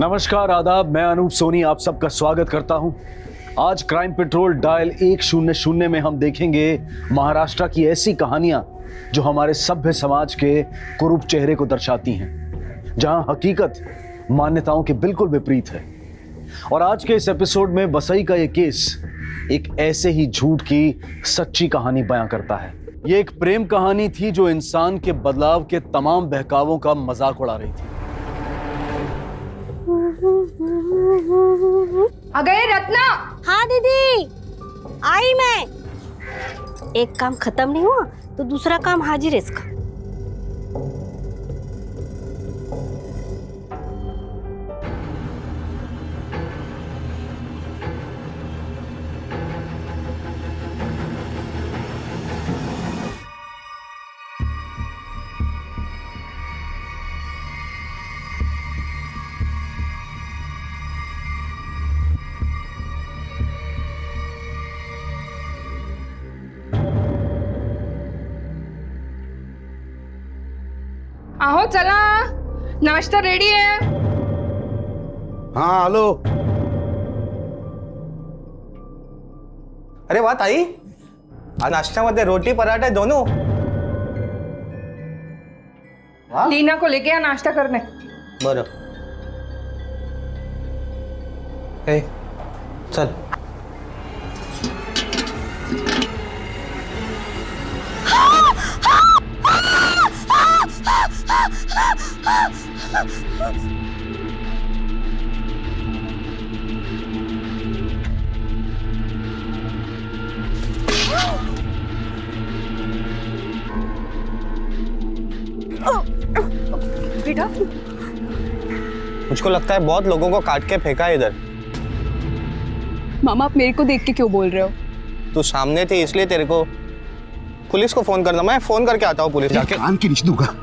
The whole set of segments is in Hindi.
नमस्कार, आदाब। मैं अनूप सोनी आप सबका स्वागत करता हूं। आज क्राइम पेट्रोल डायल 100 में हम देखेंगे महाराष्ट्र की ऐसी कहानियां जो हमारे सभ्य समाज के कुरूप चेहरे को दर्शाती हैं, जहां हकीकत मान्यताओं के बिल्कुल विपरीत है। और आज के इस एपिसोड में वसई का ये केस एक ऐसे ही झूठ की सच्ची कहानी बयां करता है। ये एक प्रेम कहानी थी जो इंसान के बदलाव के तमाम बहकावों का मजाक उड़ा रही थी। आ गए रत्ना? हाँ दीदी, आई मैं। एक काम खत्म नहीं हुआ तो दूसरा काम हाजिर है इसका। आहो चला, नाश्ता रेडी है। हाँ हेलो। अरे वाह ताई, आज नाश्त्यामध्ये रोटी पराठे दोनों। लीना को लेके आ नाश्ता करने। बरं। ए, चल। बेटा, मुझको लगता है बहुत लोगों को काट के फेंका है इधर। मामा आप मेरे को देख के क्यों बोल रहे हो? तू सामने थी इसलिए तेरे को पुलिस को फोन करना। मैं फोन करके आता हूँ पुलिस जाके। कान की नीचे दूंगा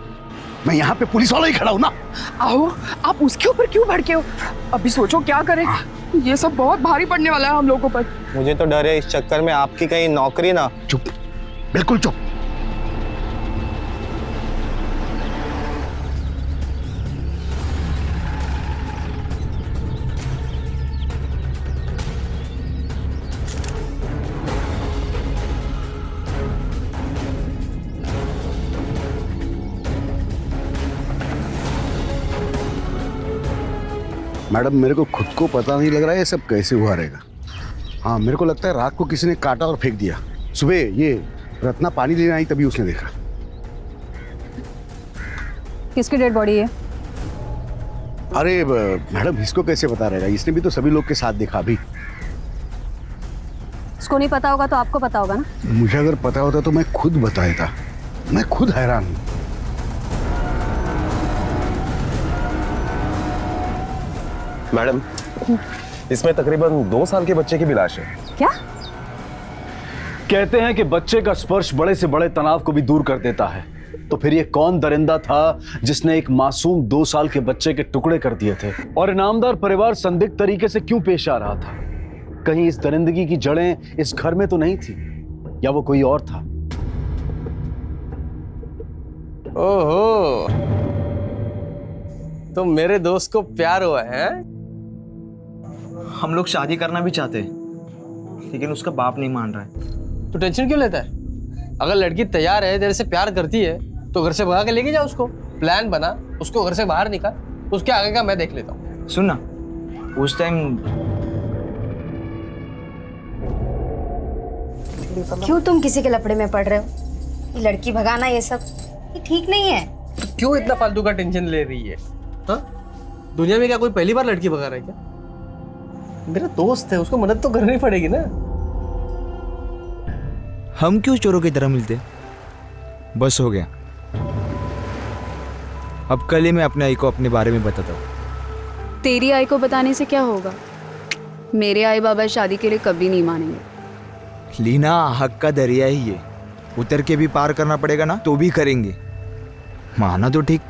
मैं, यहाँ पे पुलिस वाला ही खड़ा हूँ ना। आओ, आप उसके ऊपर क्यों भड़के हो? अभी सोचो क्या करें। ये सब बहुत भारी पड़ने वाला है हम लोगों पर। मुझे तो डर है इस चक्कर में आपकी कहीं नौकरी ना। चुप, बिल्कुल चुप। मैडम, मेरे को खुद को पता नहीं लग रहा है ये सब कैसे हुआ रहेगा। हाँ, मेरे को लगता है रात को किसी ने काटा और फेंक दिया। सुबह ये रत्ना पानी लेने आई तभी उसने देखा। किसकी डेड बॉडी है? अरे मैडम, इसको कैसे पता रहेगा? इसने भी तो सभी लोग के साथ देखा अभी। उसको नहीं पता होगा तो आपको पता होगा ना। मुझे अगर पता होता तो मैं खुद बताया था। मैं खुद हैरान हूँ। मैडम, इसमें तकरीबन 2 साल के बच्चे की भी लाश है। क्या कहते हैं कि बच्चे का स्पर्श बड़े से बड़े तनाव को भी दूर कर देता है। तो फिर ये कौन दरिंदा था जिसने एक मासूम 2 साल के बच्चे के टुकड़े कर दिए थे? और इनामदार परिवार संदिग्ध तरीके से क्यों पेश आ रहा था? कहीं इस दरिंदगी की जड़ें इस घर में तो नहीं थी, या वो कोई और था? ओहो, तो मेरे दोस्त को प्यार हुआ है? हम लोग शादी करना भी चाहते हैं लेकिन उसका बाप नहीं मान रहा है। तो टेंशन क्यों लेता है? अगर लड़की तैयार है, तेरे से प्यार करती है, तो घर से भगा के लेके जा उसको। प्लान बना, उसको घर से बाहर निकाल, उसके आगे का मैं देख लेता हूँ। सुन ना, उस टाइम क्यों तुम किसी के लपड़े में पड़ रहे हो? ये लड़की भगाना ये सब ये ठीक नहीं है। तो क्यों इतना फालतू का टेंशन ले रही है? हाँ? दुनिया में क्या कोई पहली बार लड़की भगा रहा है क्या? मेरा दोस्त है, उसको मदद तो करनी पड़ेगी ना। हम क्यों चोरों की तरह मिलते? बस हो गया। अब कल ही मैं अपने आई को अपने बारे में बताता हूँ। तेरी आई को बताने से क्या होगा? मेरे आई बाबा शादी के लिए कभी नहीं मानेंगे। लीना, हक का दरिया ही है, उतर के भी पार करना पड़ेगा ना, तो भी करेंगे। माना तो ठीक,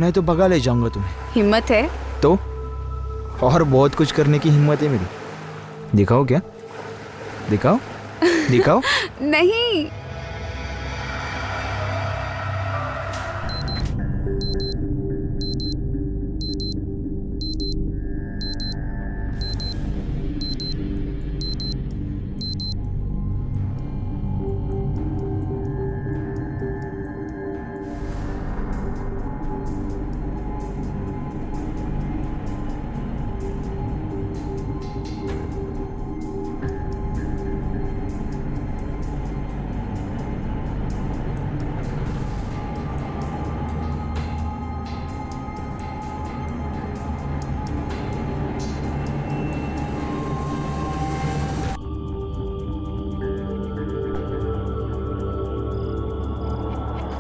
नहीं तो भगा ले जाऊंगा तुम्हें। हिम्मत है तो और बहुत कुछ करने की हिम्मत है मेरी। दिखाओ क्या? दिखाओ दिखाओ। नहीं,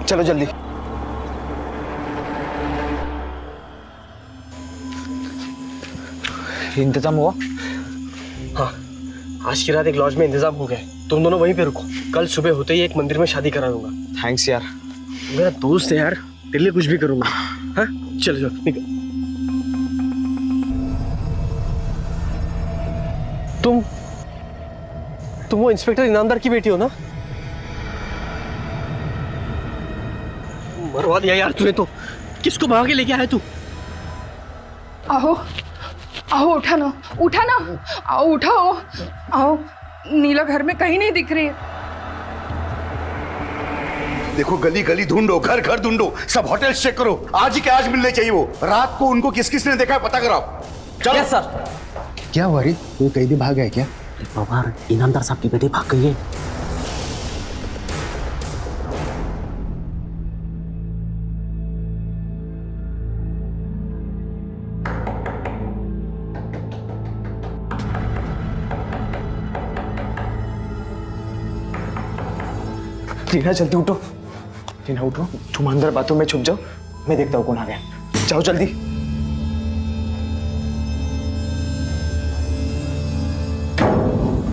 चलो जल्दी। इंतजाम हुआ? हाँ, आज की रात एक लॉज में इंतजाम हो गया है। तुम दोनों वहीं पे रुको, कल सुबह होते ही एक मंदिर में शादी करा दूंगा। थैंक्स यार। मेरा दोस्त है यार, तेरे लिए कुछ भी करूंगा। हाँ चलो चलो निकल। तुम वो इंस्पेक्टर इनामदार की बेटी हो ना? मरवा दिया यार तूने तो। किसको भाग के लेके आया तू? आओ आओ, उठा ना, उठा ना, आओ उठाओ, आओ। नीला घर में कहीं नहीं दिख रही है। देखो गली गली ढूंढो, घर घर ढूंढो, सब होटल चेक करो, आज ही के आज मिलने चाहिए वो। रात को उनको किस किसने देखा है पता कराओ। चलो सर। क्या हुआ रे, कोई कैदी भाग गया क्या? बाबा इनामदार साहब की बेटी भाग गई है। टीना जल्दी उठो, टीना उठो, तुम अंदर बाथरूम में छुप जाओ, मैं देखता हूँ कौन आ गया। जाओ जल्दी।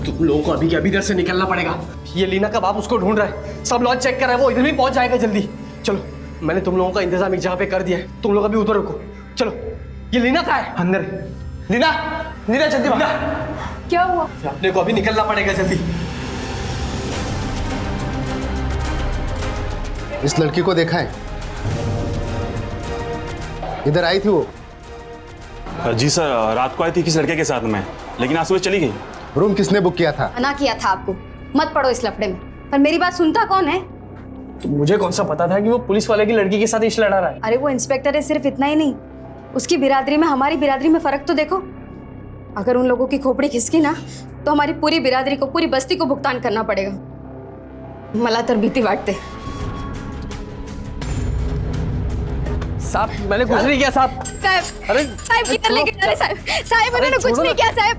तुम लोगों को अभी के अभी इधर से निकलना पड़ेगा। ये लीना का बाप उसको ढूंढ रहा है, सब लॉज चेक कर रहा है, वो इधर भी पहुंच जाएगा जल्दी। चलो, मैंने तुम लोगों का इंतजाम एक जगह पे कर दिया है, तुम लोग अभी उधर रुको। चलो, ये लीना कहाँ है? अंदर। लीना, लीना जल्दी भाग। क्या हुआ? अपने को अभी निकलना पड़ेगा जल्दी। इस लड़की को देखा है? इधर आई थी वो? जी सर, रात को आई थी किस लड़के के साथ में, लेकिन आज सुबह चली गई। रूम किसने बुक किया था? मना किया था आपको, मत पड़ो इस लफड़े में। पर मेरी बात सुनता कौन है? तो मुझे कौन सा पता था कि वो पुलिस वाले की लड़की के साथ इश्क लड़ा रहा है। अरे वो इंस्पेक्टर है, सिर्फ इतना ही नहीं, उसकी बिरादरी में हमारी बिरादरी में फर्क तो देखो। अगर उन लोगों की खोपड़ी खिसकी ना तो हमारी पूरी बिरादरी को, पूरी बस्ती को भुगतान करना पड़ेगा। मला तर भीती वाटते। साहब मैंने कुछ नहीं किया साहब। साहब, अरे साहब किधर लेके जा रहे साहब? साहब इन्होंने कुछ नहीं किया साहब।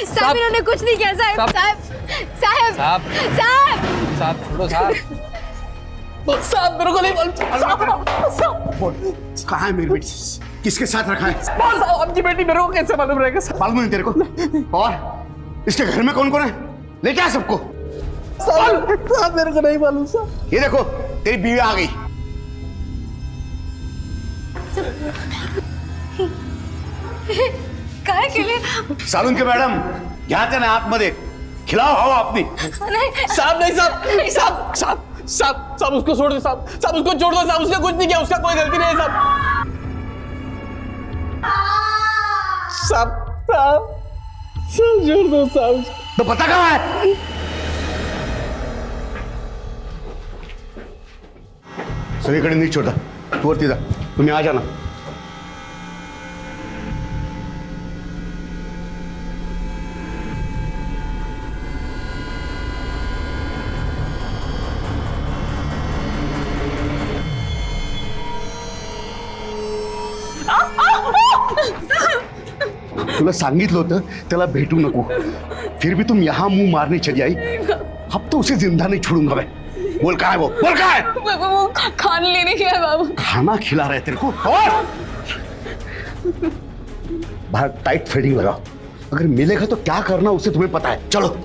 साहब इन्होंने कुछ नहीं किया साहब। साहब साहब साहब साहब साहब छोड़ो साहब। साहब मेरे को नहीं मालूम। कहाँ है मेरी बेटी? किसके साथ रखा है? साहब आपकी बेटी मेरे को कैसे मालूम रहेगा? मालूम नहीं तेरे को? और इसके घर में कौन कौन है? लेके आ सबको। साहब मेरे को नहीं मालूम साहब। ये देखो तेरी बीवी आ गई। काय केले? सालून के मैडम घ्या त्याने आतमध्ये, खिलाओ हवा अपनी। साहब नहीं साहब, साहब साहब साहब साहब उसको छोड़ दो साहब, साहब उसको छोड़ दो साहब, उसने कुछ नहीं किया, उसका कोई गलती नहीं है साहब। साहब साहब साहब छोड़ दो साहब। तो पता कहाँ है? सगळीकडे नीट छोटा, तू वरती जा, तुम्ही आ जाना। तुला सांगितलं होतं त्याला भेटू नको, फिर भी तुम यहाँ मुंह मारने चली आई। अब तो उसे जिंदा नहीं छोड़ूंगा मैं। बोल कहाँ है वो? बोल कहाँ है? वो खाना लेने गया बाबू। खाना खिला रहे तेरे को? और बाहर टाइट फिटिंग लगाओ, अगर मिलेगा तो क्या करना उसे तुम्हें पता है। चलो।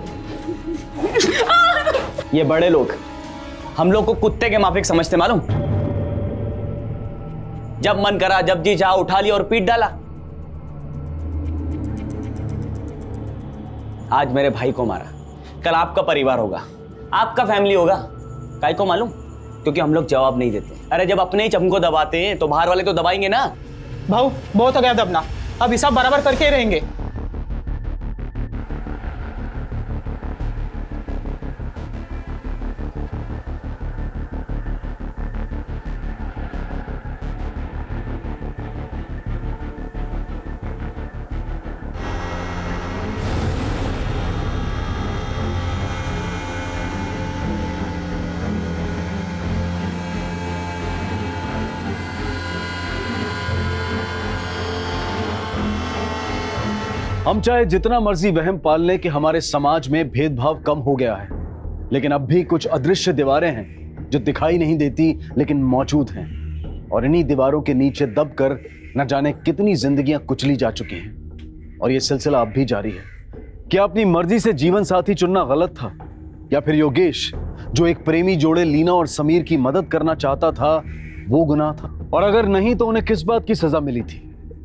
ये बड़े लोग हम लोग को कुत्ते के माफिक समझते, मालूम? जब मन करा, जब जी चाहा उठा लिया और पीट डाला। आज मेरे भाई को मारा, कल आपका परिवार होगा, आपका फैमिली होगा। काहे को मालूम? क्योंकि हम लोग जवाब नहीं देते। अरे जब अपने ही चमको दबाते हैं तो बाहर वाले तो दबाएंगे ना। भाऊ बहुत हो गया दबना, अब हिसाब बराबर करके ही रहेंगे। हम चाहे जितना मर्जी वहम पाल लें कि हमारे समाज में भेदभाव कम हो गया है, लेकिन अब भी कुछ अदृश्य दीवारें हैं जो दिखाई नहीं देती लेकिन मौजूद हैं, और इन्हीं दीवारों के नीचे दबकर न जाने कितनी जिंदगियां कुचली जा चुकी हैं। और ये सिलसिला अब भी जारी है। क्या अपनी मर्जी से जीवन साथी चुनना गलत था, या फिर योगेश जो एक प्रेमी जोड़े लीना और समीर की मदद करना चाहता था वो गुनाह था? और अगर नहीं तो उन्हें किस बात की सजा मिली थी?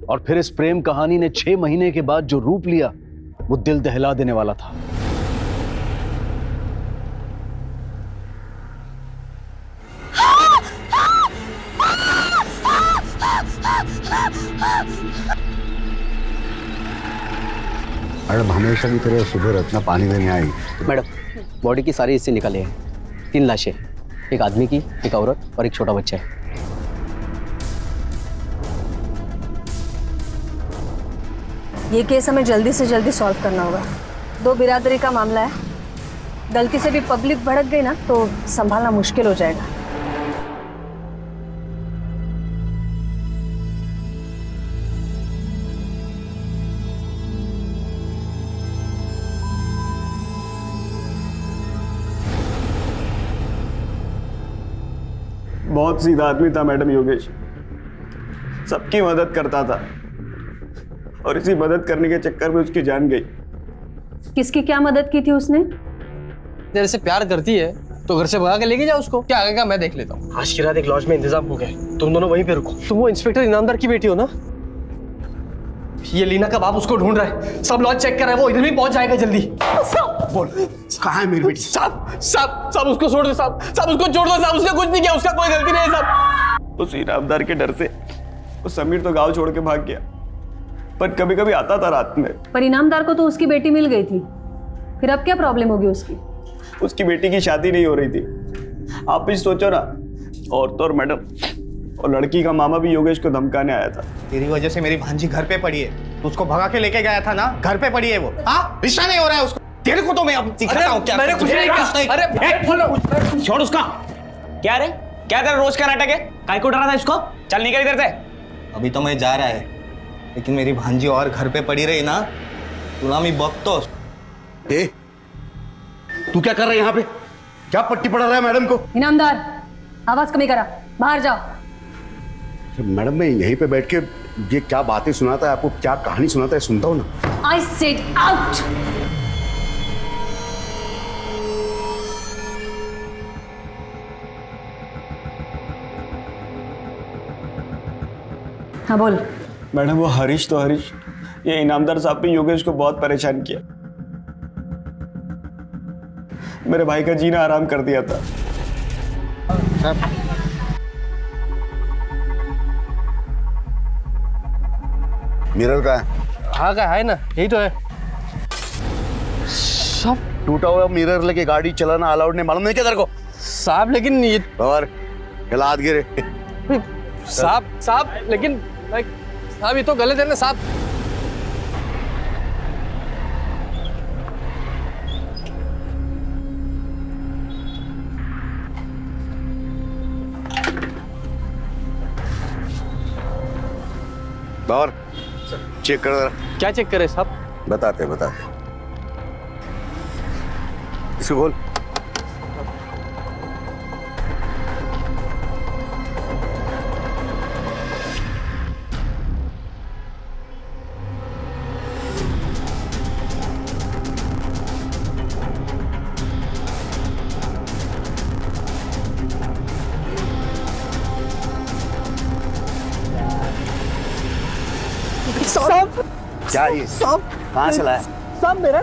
और फिर इस प्रेम कहानी ने 6 महीने के बाद जो रूप लिया वो दिल दहला देने वाला था। मैडम हमेशा की तरह सुबह रत्ना पानी देने आई। मैडम बॉडी की सारी हिस्से निकाले हैं। 3 लाशें, एक आदमी की, एक औरत और एक छोटा बच्चा है। ये केस हमें जल्दी से जल्दी सॉल्व करना होगा। 2 बिरादरी का मामला है, गलती से भी पब्लिक भड़क गई ना तो संभालना मुश्किल हो जाएगा। बहुत सीधा आदमी था मैडम योगेश, सबकी मदद करता था और इसी मदद करने के चक्कर में उसकी जान गई। किसकी क्या मदद की थी उसने? तेरे से प्यार करती है तो घर से भगा के लेके जाओ उसको, क्या आगे का मैं देख लेता हूँ। आज की रात एक लॉज में इंतजाम हो गया, तुम दोनों वहीं पे रुको। तुम वो इंस्पेक्टर इनामदार की बेटी हो ना? ये लीना का बाप उसको ढूंढ रहा है, सब लॉज चेक कर रहा है, वो इधर भी पहुंच जाएगा जल्दी। बोल कहाँ है मेरी बेटी? साहब उसको छोड़ दो, साहब उसको छोड़ दो साहब, उसने कुछ नहीं किया, उसका कोई गलती नहीं है साहब। उस इनामदार के डर से वो समीर तो गांव छोड़ के भाग गया, पर कभी कभी आता था रात में। पर इनामदार को तो उसकी बेटी मिल गई थी, फिर अब क्या प्रॉब्लम होगी उसकी? उसकी बेटी की शादी नहीं हो रही थी। आप भी सोचो ना, और तो और मैडम, और लड़की का मामा भी योगेश को धमकाने आया था। तेरी वजह से मेरी भांजी घर पे पड़ी है, तो उसको भगा के लेके गया था ना, घर पे पड़ी है वो। हाँ, रिश्ता नहीं हो रहा है उसको। तेरे को तो मैं अब दिखाता हूँ क्या। मैंने कुछ नहीं किया। अरे छोड़ उसका। क्या रे, क्या तेरा रोज का नाटक है? काय को डरा था इसको? चल निकल इधर से। अभी तो मैं जा रहा है, लेकिन मेरी भांजी और घर पे पड़ी रही ना, गुलामी बख्तो। तू क्या कर रहा है यहाँ पे? क्या पट्टी पड़ा रहा है मैडम को? इनामदार, आवाज कमी करा, बाहर जाओ। मैडम मैं यहीं पे बैठ के ये क्या बातें सुनाता है आपको, क्या कहानी सुनाता है सुनता हूँ ना। I said out. हाँ बोल। मैडम वो हरीश तो हरीश, ये इनामदार साहब ने योगेश को बहुत परेशान किया, मेरे भाई का जीना आराम कर दिया था। मिरर का है? हाँ का है ना, यही तो है। सब टूटा हुआ मिरर लेके गाड़ी चलाना अलाउड नहीं, मालूम नहीं क्या तेरे को? साहब लेकिन ये और हाथ गिरे। साहब लेकिन साहब ये तो गलत है ना साहब। और चेक कर जरा। क्या चेक करे साहब? बताते इसको खोल। क्या ये कहाँ से लाया? साहब मेरा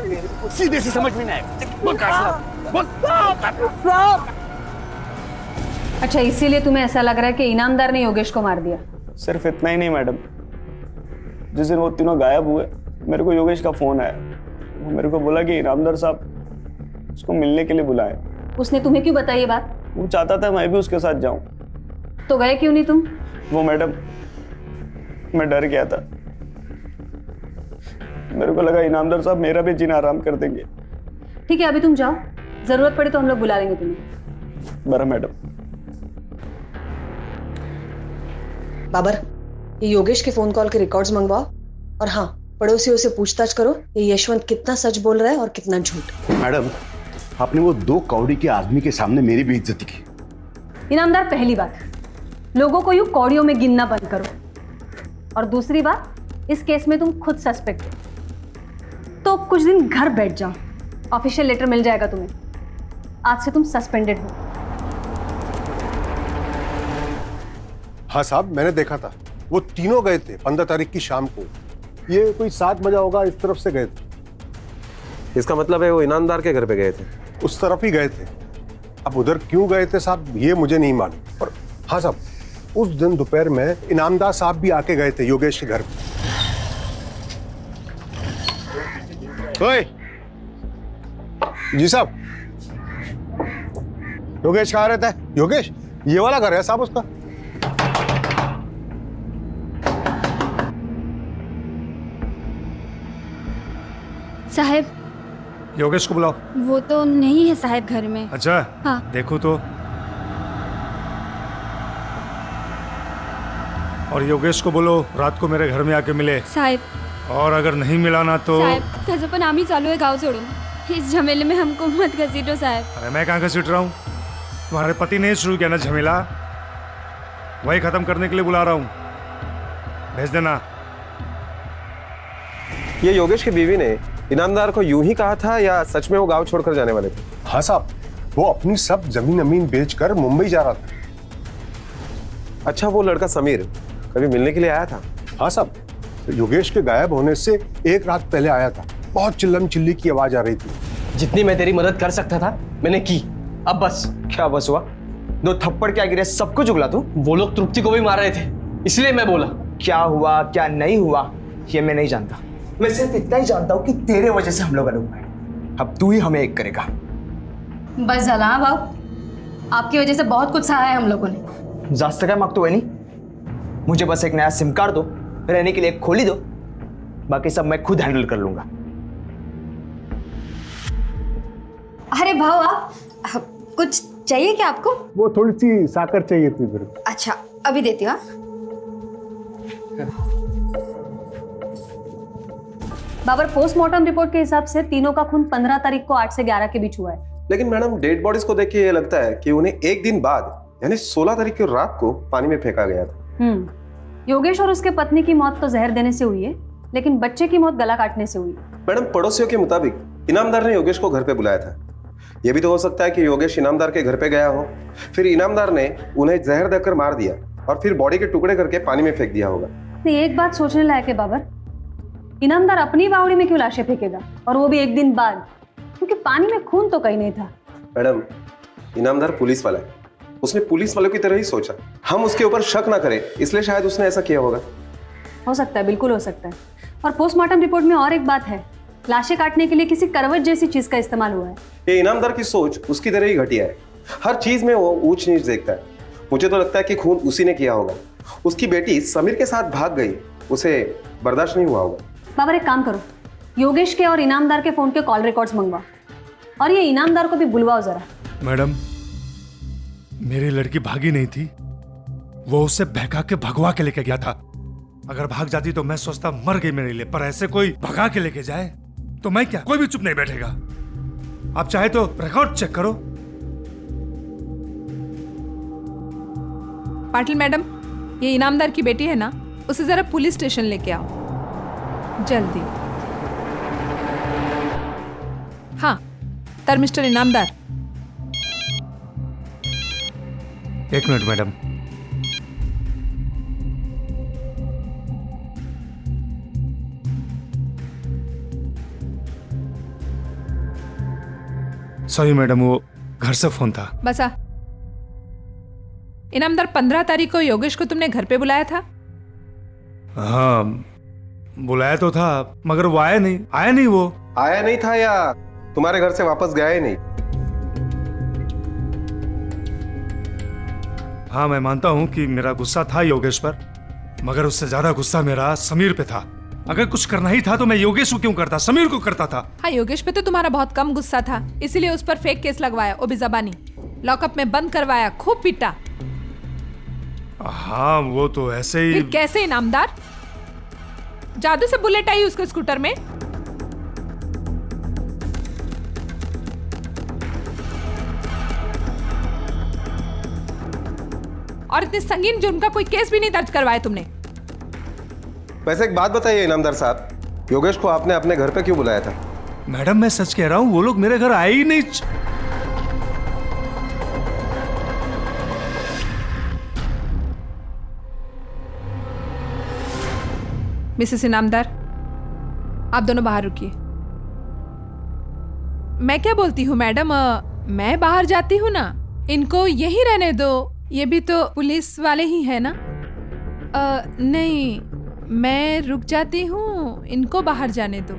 सीधे से समझ में नहीं आया। अच्छा, इसीलिए तुम्हें ऐसा लग रहा है कि इनामदार ने योगेश को मार दिया? सिर्फ इतना ही नहीं मैडम, जिस दिन वो तीनों गायब हुए मेरे को योगेश का फोन आया। वो मेरे को बोला कि इनामदार साहब उसको मिलने के लिए बुलाए। उसने तुम्हें क्यों बताई ये बात? वो चाहता था मैं भी उसके साथ जाऊं। तो गए क्यों नहीं तुम? वो मैडम, मैं डर गया था, मेरे को लगा इनामदार साहब मेरा भी जीना आराम कर देंगे। ठीक है, अभी तुम जाओ, जरूरत पड़े तो हम लोग बुला लेंगे तुम्हें। बरा मैडम। बाबर, ये योगेश के फोन कॉल के रिकॉर्ड्स मंगवाओ, और हाँ, पड़ोसियों से पूछताछ करो ये यशवंत कितना सच बोल रहा है और कितना झूठ। मैडम, आपने वो 2 कौड़ी के आदमी के सामने मेरी भी इज्जत की, इनामदार, पहली बात, लोगों को यूं कौड़ियों में गिनना बंद करो। और दूसरी बात, इस केस में तुम खुद सस्पेक्ट हो, तो कुछ दिन घर बैठ जाओ, ऑफिशियल लेटर मिल जाएगा तुम्हें। आज से तुम सस्पेंडेड हो। हाँ साहब, मैंने देखा था, वो तीनों गए थे 15 तारीख की शाम को। ये कोई 7 बजा होगा, इस तरफ से गए थे। इसका मतलब है वो इनामदार के घर पे गए थे? उस तरफ ही गए थे। अब उधर क्यों गए थे साहब, ये मुझे नहीं मालूम। और हाँ साहब, उस दिन दोपहर में इनामदार साहब भी आके गए थे योगेश के घर पे। ओए जी साहब, योगेश कहाँ रहता है? योगेश, ये वाला घर है साहब उसका। साहब, योगेश को बुलाओ। वो तो नहीं है साहब घर में। अच्छा, हाँ। देखो तो। और योगेश को बोलो रात को मेरे घर में आके मिले। साहब, और अगर नहीं मिला ना तो साहब, कसम पर नाम ही चालू है, गाँव छोड़ो। इस झमेले में हमको मत घसीटो साहब। अरे मैं कहाँ घसीट रहा हूँ? तुम्हारे पति ने शुरू किया ना झमेला, वही खत्म करने के लिए बुला रहा हूँ। भेज देना। ये योगेश की बीवी ने इनामदार को यूं ही कहा था या सच में वो गांव छोड़कर जाने वाले थे? हाँ साहब, वो अपनी सब जमीन अमीन बेचकर मुंबई जा रहा था। अच्छा, वो लड़का समीर कभी मिलने के लिए आया था? हाँ साहब, योगेश के गायब होने से एक रात पहले आया था। बहुत चिल्लम चिल्ली की आवाज आ रही थी। जितनी मैं तेरी मदद कर सकता था मैंने की, अब बस। क्या बस हुआ? 2 थप्पड़ क्या गिरे, सब कुछ उगला तू? वो लोग तृप्ति को भी मार रहे थे, इसलिए मैं बोला। क्या हुआ क्या नहीं हुआ ये मैं नहीं जानता। मैं सिर्फ इतना ही जानता हूँ कि तेरे वजह से हम लोग अलग हुए। अब तू ही हमें एक करेगा। बस झाला हाँ बाबू, आपकी वजह से बहुत कुछ सहा है हम लोगों ने। जास्त काय मागतो वहिनी? मुझे बस एक नया सिम कार्ड दो, रहने के लिए एक खोली दो, बाकी सब मैं खुद हैंडल कर लूंगा। अरे भाव, आप कुछ चाहिए क्या आपको? वो थोड़ी सी साकर चाहिए थी मेरे को। अच्छा, अभी देती हूँ। बाबर, पोस्टमार्टम रिपोर्ट के हिसाब से तीनों का खून 15 तारीख को 8 से 11 के बीच हुआ है। लेकिन मैडम, डेड बॉडीज को देख के ये लगता है कि उन्हें एक दिन बाद यानी 16 तारीख की रात को पानी में फेंका गया था। योगेश और उसके पत्नी की मौत तो जहर देने से हुई है, लेकिन बच्चे की मौत गला काटने से हुई। मैडम, पड़ोसियों के मुताबिक इनामदार ने योगेश को घर पे बुलाया था। यह भी तो हो सकता है कि योगेश इनामदार के घर पे गया हो, फिर इनामदार ने उन्हें जहर देकर मार दिया और फिर बॉडी के टुकड़े करके पानी में फेंक दिया होगा। नहीं, एक बात सोचने लायक है बाबर, इनामदार अपनी बावड़ी में क्यों लाशें फेंकेगा, और वो भी एक दिन बाद? क्योंकि पानी में खून तो कहीं नहीं था। मैडम, इनामदार पुलिस वाला है, उसने पुलिस वालों की तरह ही सोचा। हम उसके ऊपर शक ना करें, इसलिए शायद उसने ऐसा किया होगा। हो सकता है, बिल्कुल हो सकता है। और पोस्टमार्टम रिपोर्ट में और एक बात है, लाशें काटने के लिए किसी करवट जैसी चीज का इस्तेमाल हुआ है। ये इनामदार की सोच उसकी तरह ही घटिया है। हर चीज में वो ऊंच नीच देखता है। मुझे तो लगता है कि खून उसी ने किया होगा। उसकी बेटी समीर के साथ भाग गई, उसे बर्दाश्त नहीं हुआ होगा। बाबर, एक काम करो, योगेश के और इनामदार के फोन के कॉल रिकॉर्ड्स मंगवाओ, और ये इनामदार को भी बुलवाओ जरा। मैडम, मेरी लड़की भागी नहीं थी, वो उसे बहका के भगवा के लेके गया था। अगर भाग जाती तो मैं सोचता मर गई मेरे लिए, पर ऐसे कोई भगा के लेके जाए तो मैं क्या, कोई भी चुप नहीं बैठेगा। आप चाहे तो रिकॉर्ड चेक करो। पाटिल मैडम, ये इनामदार की बेटी है ना, उसे जरा पुलिस स्टेशन लेके आओ जल्दी। हाँ, तर मिस्टर इनामदार। एक मिनट मैडम। सॉरी मैडम, वो घर से फोन था। बसा। इनामदार, 15 तारीख को योगेश को तुमने घर पे बुलाया था? हाँ, बुलाया तो था, मगर वो आया नहीं। वो आया नहीं था या तुम्हारे घर से वापस गया ही नहीं? हाँ, मैं मानता हूं कि मेरा गुस्सा था योगेश पर, मगर उससे ज्यादा गुस्सा मेरा समीर पे था। अगर कुछ करना ही था तो मैं योगेश को क्यों करता, समीर को करता था। हाँ, योगेश पे तो तुम्हारा बहुत कम गुस्सा था, इसीलिए उस पर फेक केस लगवाया, वो भी जबानी। लॉकअप में बंद करवाया, खूब पीटा। हाँ, वो तो ऐसे ही। फिर कैसे इनामदार? जादू से बुलेट आई उसके स्कूटर में? और इतने संगीन जुर्म का कोई केस भी नहीं दर्ज करवाया तुमने। वैसे एक बात बताइए इनामदार साहब, योगेश को आपने अपने घर पे क्यों बुलाया था? मैडम मैं सच कह रहा हूं, वो लोग मेरे घर आए ही नहीं। मिसेस इनामदार, आप दोनों बाहर रुकिए। मैं क्या बोलती हूँ मैडम, मैं बाहर जाती हूँ ना, इनको यहीं रहने दो, ये भी तो पुलिस वाले ही है ना। नहीं, मैं रुक जाती हूँ, इनको बाहर जाने दो।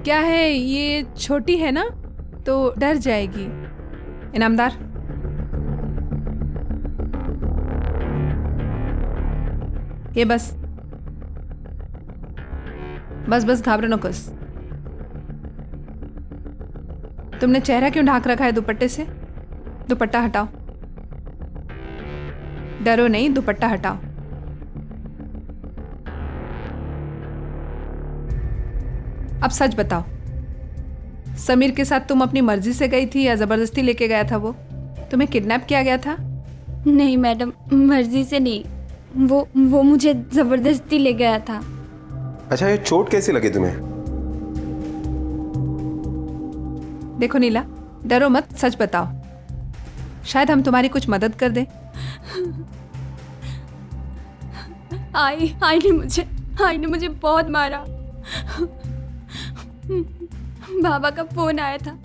क्या है, ये छोटी है ना तो डर जाएगी। इनामदार, ये बस बस बस घाबरो नकोस। तुमने चेहरा क्यों ढाक रखा है दुपट्टे से? दुपट्टा हटाओ। डरो नहीं, दुपट्टा हटाओ। अब सच बताओ, समीर के साथ तुम अपनी मर्जी से गई थी या जबरदस्ती लेके गया था वो? तुम्हें किडनैप किया गया था? नहीं मैडम, मर्जी से नहीं, वो मुझे जबरदस्ती ले गया था। अच्छा, ये चोट कैसी लगी तुम्हें? देखो नीला, डरो मत, सच बताओ, शायद हम तुम्हारी कुछ मदद कर दें। आई ने मुझे बहुत मारा। बाबा का फोन आया था,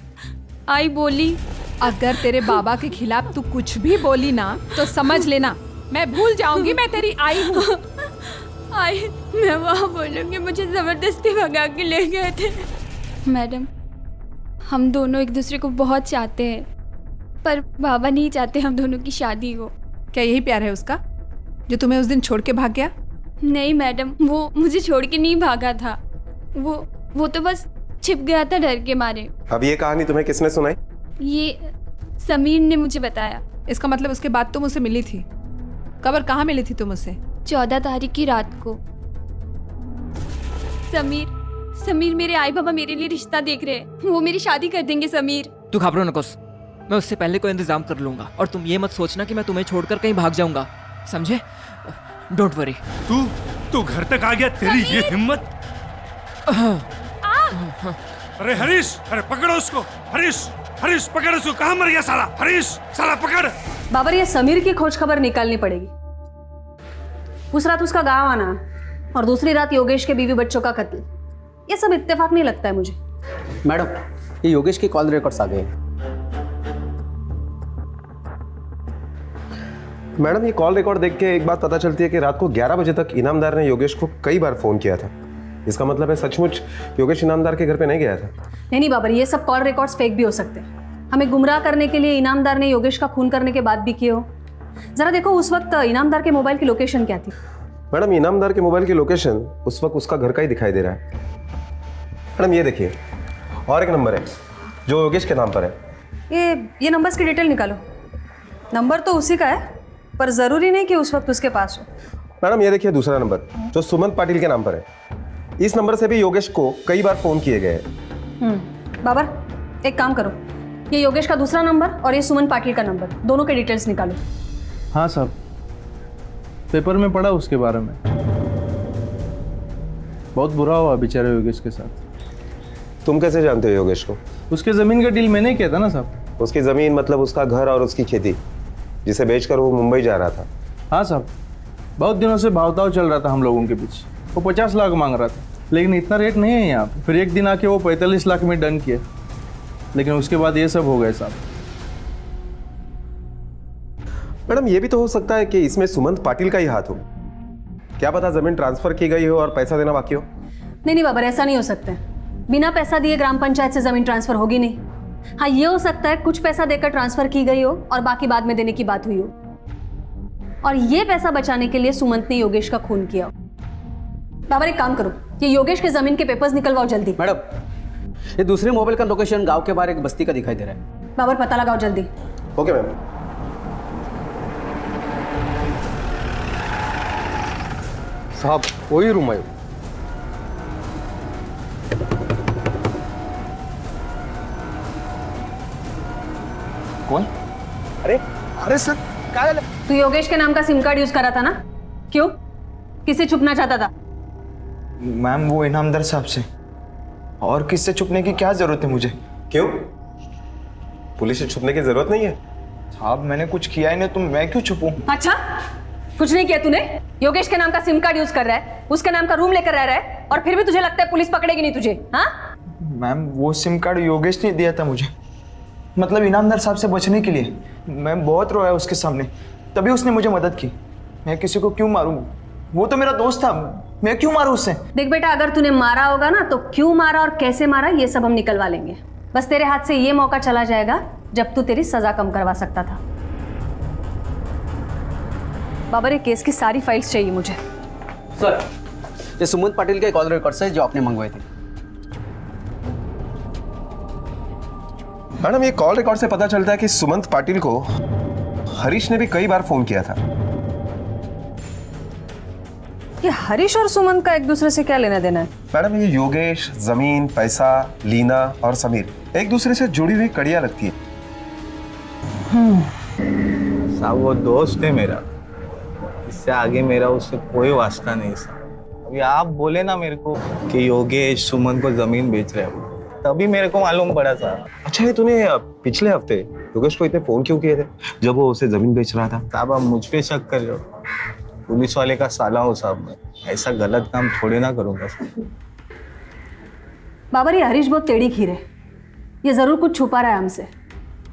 आई बोली अगर तेरे बाबा के खिलाफ तू कुछ भी बोली ना तो समझ लेना मैं भूल जाऊंगी मैं तेरी आई हूँ। आई, मैं वहाँ बोलूँगी मुझे जबरदस्ती भगा के ले गए थे। मैडम, हम दोनों एक दूसरे को बहुत चाहते हैं, पर बाबा नहीं चाहते हम दोनों की शादी हो। क्या यही प्यार है उसका जो तुम्हें उस दिन छोड़ के भाग गया? नहीं मैडम, वो मुझे छोड़ के नहीं भागा था, वो तो बस छिप गया था डर के मारे। अब ये कहानी तुम्हें किसने सुनाई? ये समीर ने मुझे बताया। इसका मतलब उसके बाद तुम उसे मिली थी? कब और कहाँ मिली थी तुम उससे? 14 तारीख की रात को। समीर मेरे आई बाबा मेरे लिए रिश्ता देख रहे हैं, वो मेरी शादी कर देंगे। समीर, तू घबरो नकोस, मैं उससे पहले कोई इंतजाम कर लूंगा, और तुम ये मत सोचना कि मैं तुम्हें छोड़कर कहीं भाग जाऊंगा, समझे? Don't worry. तू घर तक आ गया, तेरी ये हिम्मत! अरे हरीश, अरे पकड़ो उसको। हरीश पकड़ उसको। कहाँ मर गया साला? हरीश साला पकड़। बाबर, ये समीर की खोज खबर निकालनी पड़ेगी। उस रात उसका गांव आना और दूसरी रात योगेश के बीवी बच्चों का कत्ल, ये सब इत्तेफाक नहीं लगता है मुझे। मैडम, ये योगेश के कॉल रिकॉर्ड्स आ गए। मैडम, ये कॉल रिकॉर्ड देख के एक बात पता चलती है कि रात को 11 बजे तक इनामदार ने योगेश को कई बार फोन किया था। इसका मतलब है सचमुच योगेश इनामदार के घर पे नहीं गया था। नहीं बाबर, ये सब कॉल रिकॉर्ड्स फेक भी हो सकते हैं। हमें गुमराह करने के लिए इनामदार ने योगेश का खून करने के बाद भी किए हो। जरा देखो उस वक्त इनामदार के मोबाइल की लोकेशन क्या थी? मैडम, इनामदार के मोबाइल की लोकेशन उस वक्त उसका घर का ही दिखाई दे रहा है। मैडम ये देखिए, और एक नंबर है जो योगेश के नाम पर है। ये नंबर्स की डिटेल निकालो। नंबर तो उसी का है, पर जरूरी नहीं कि उस वक्त उसके पास हो। मैडम ये देखिए दूसरा नंबर जो सुमंत पाटिल के नाम पर है। इस नंबर से भी योगेश को कई बार फोन किए गए हैं। बाबर, एक काम करो, ये योगेश का दूसरा नंबर और ये सुमन पाटिल का नंबर, दोनों के डिटेल्स निकालो। हाँ साहब, पेपर में पढ़ा उसके बारे में। बहुत बुरा हुआ बेचारे योगेश के साथ। तुम कैसे जानते हो योगेश को? उसके ज़मीन का डील मैंने किया था ना साहब। उसकी ज़मीन मतलब उसका घर और उसकी खेती, जिसे बेचकर वो मुंबई जा रहा था। हाँ साहब, बहुत दिनों से भावताव चल रहा था हम लोगों के बीच। वो 50 लाख मांग रहा था, लेकिन इतना रेट नहीं है यहाँ पे। फिर एक दिन आके वो 45 लाख में डन किया, लेकिन उसके बाद ये सब हो गए साहब। मैडम, ये भी तो हो सकता है कि इसमें सुमंत पाटिल का ही हाथ हो। क्या पता जमीन ट्रांसफर की गई हो और पैसा देना बाकी हो। नहीं बाबर, ऐसा नहीं हो सकता है। बिना पैसा दिए ग्राम पंचायत से जमीन ट्रांसफर होगी नहीं। हाँ, ये हो सकता है कुछ पैसा देकर ट्रांसफर की गई हो और बाकी बाद में देने की बात हुई हो, और ये पैसा बचाने के लिए सुमंत ने योगेश का खून किया। बाबर, एक काम करो, ये योगेश के जमीन के पेपर्स निकलवाओ जल्दी। मैडम, ये दूसरे मोबाइल का लोकेशन गांव के बाहर एक बस्ती का दिखाई दे रहा है। बाबर, पता लगाओ जल्दी। Okay ma'am. साहब, वही रूम है। कौन? अरे सर, क्या तू योगेश के नाम का सिम कार्ड यूज करा था ना? क्यों? किसे छुपना चाहता था? मैम वो इनामदार साहब से। और किससे छुपने की क्या जरूरत है मुझे? क्यों? पुलिस से छुपने की जरूरत नहीं है। साहब मैंने कुछ किया ही नहीं तो मैं क्यों छुपूं? अच्छा, कुछ नहीं किया तूने? योगेश के नाम का सिम कार्ड यूज कर रहा है, उसके नाम का रूम लेकर रह रहा है, और फिर भी तुझे लगता है पुलिस पकड़ेगी नहीं तुझे? हाँ? मैम वो सिम कार्ड योगेश ने दिया था मुझे, मतलब इनामदार साहब से बचने के लिए। मैं बहुत रोया उसके सामने, तभी उसने मुझे मदद की। मैं किसी को क्यों मारूं? वो तो मेरा दोस्त था, मैं क्यों मारूं उससे? देख बेटा, अगर तूने मारा होगा ना तो क्यों मारा और कैसे मारा ये सब हम निकलवा लेंगे। बस तेरे हाथ से ये मौका चला जाएगा जब तू तेरी सजा कम करवा सकता था। बाबर, ये केस की सारी फाइल्स चाहिए मुझे। सर, ये सुमंत पाटिल के कॉल रिकॉर्ड्स है जो आपने मंगवाए थे। मैडम, ये कॉल रिकॉर्ड से पता चलता है कि सुमंत पाटिल को हरीश ने भी कई बार फोन किया था। ये हरीश और सुमंत का एक दूसरे से क्या लेना देना है? मैडम, ये योगेश, जमीन, पैसा, लीना और समीर एक दूसरे से जुड़ी हुई कड़ियां लगती है। साहब वो दोस्त है मेरा, इससे आगे मेरा उससे कोई वास्ता नहीं साहब। अभी आप बोले ना मेरे को कि योगेश सुमन को जमीन बेच रहे हैं, तभी मेरे को मालूम पड़ा साहब। अच्छा, ये तूने पिछले हफ्ते योगेश को इतने फोन क्यों किए थे जब वो उसे जमीन बेच रहा था? साहब आप मुझ पे शक कर रहे हो? पुलिस वाले का साला हूँ साहब, मैं ऐसा गलत काम थोड़ी ना करूँगा साहब। बाबर, ये हरीश बहुत टेढ़ी खीर है, ये जरूर कुछ छुपा रहा है हमसे,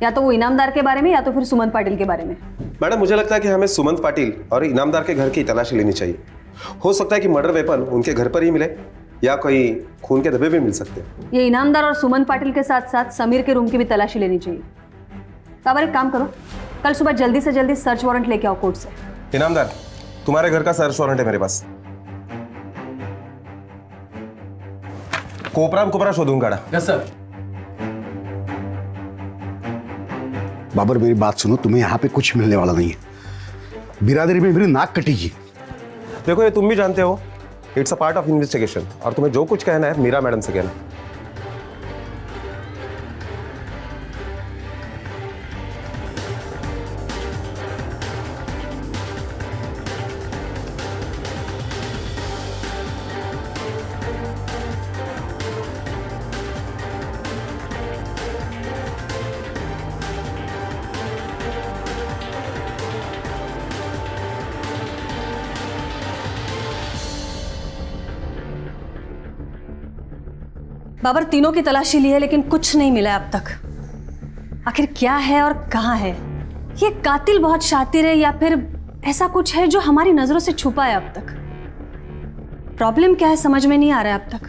या तो वो इनामदार के बारे में या तो फिर सुमंत पाटिल के बारे में। मैडम, मुझे लगता है कि हमें सुमंत पाटिल और इनामदार के घर की तलाशी लेनी चाहिए। हो सकता है कि मर्डर वेपन उनके घर पर ही मिले या कोई खून के धब्बे भी मिल सकते हैं। ये इनामदार और सुमंत पाटिल के साथ साथ समीर के रूम की भी तलाशी लेनी चाहिए। बाबर, एक काम करो, कल सुबह जल्दी से जल्दी सर्च वारंट लेके आओ कोर्ट से। इनामदार, तुम्हारे घर का सर्च वारंट है मेरे पास। कोपरा शोधूंगा। Yes sir. बाबर मेरी बात सुनो, तुम्हें यहाँ पे कुछ मिलने वाला नहीं है। बिरादरी में मेरी नाक कटेगी। देखो, ये तुम भी जानते हो, it's a part of investigation, और तुम्हें जो कुछ कहना है मीरा मैडम से कहना। बाबर, तीनों की तलाशी ली है लेकिन कुछ नहीं मिला अब तक। आखिर क्या है और कहाँ है? ये कातिल बहुत शातिर है या फिर ऐसा कुछ है जो हमारी नजरों से छुपा है अब तक? प्रॉब्लम क्या है समझ में नहीं आ रहा है अब तक।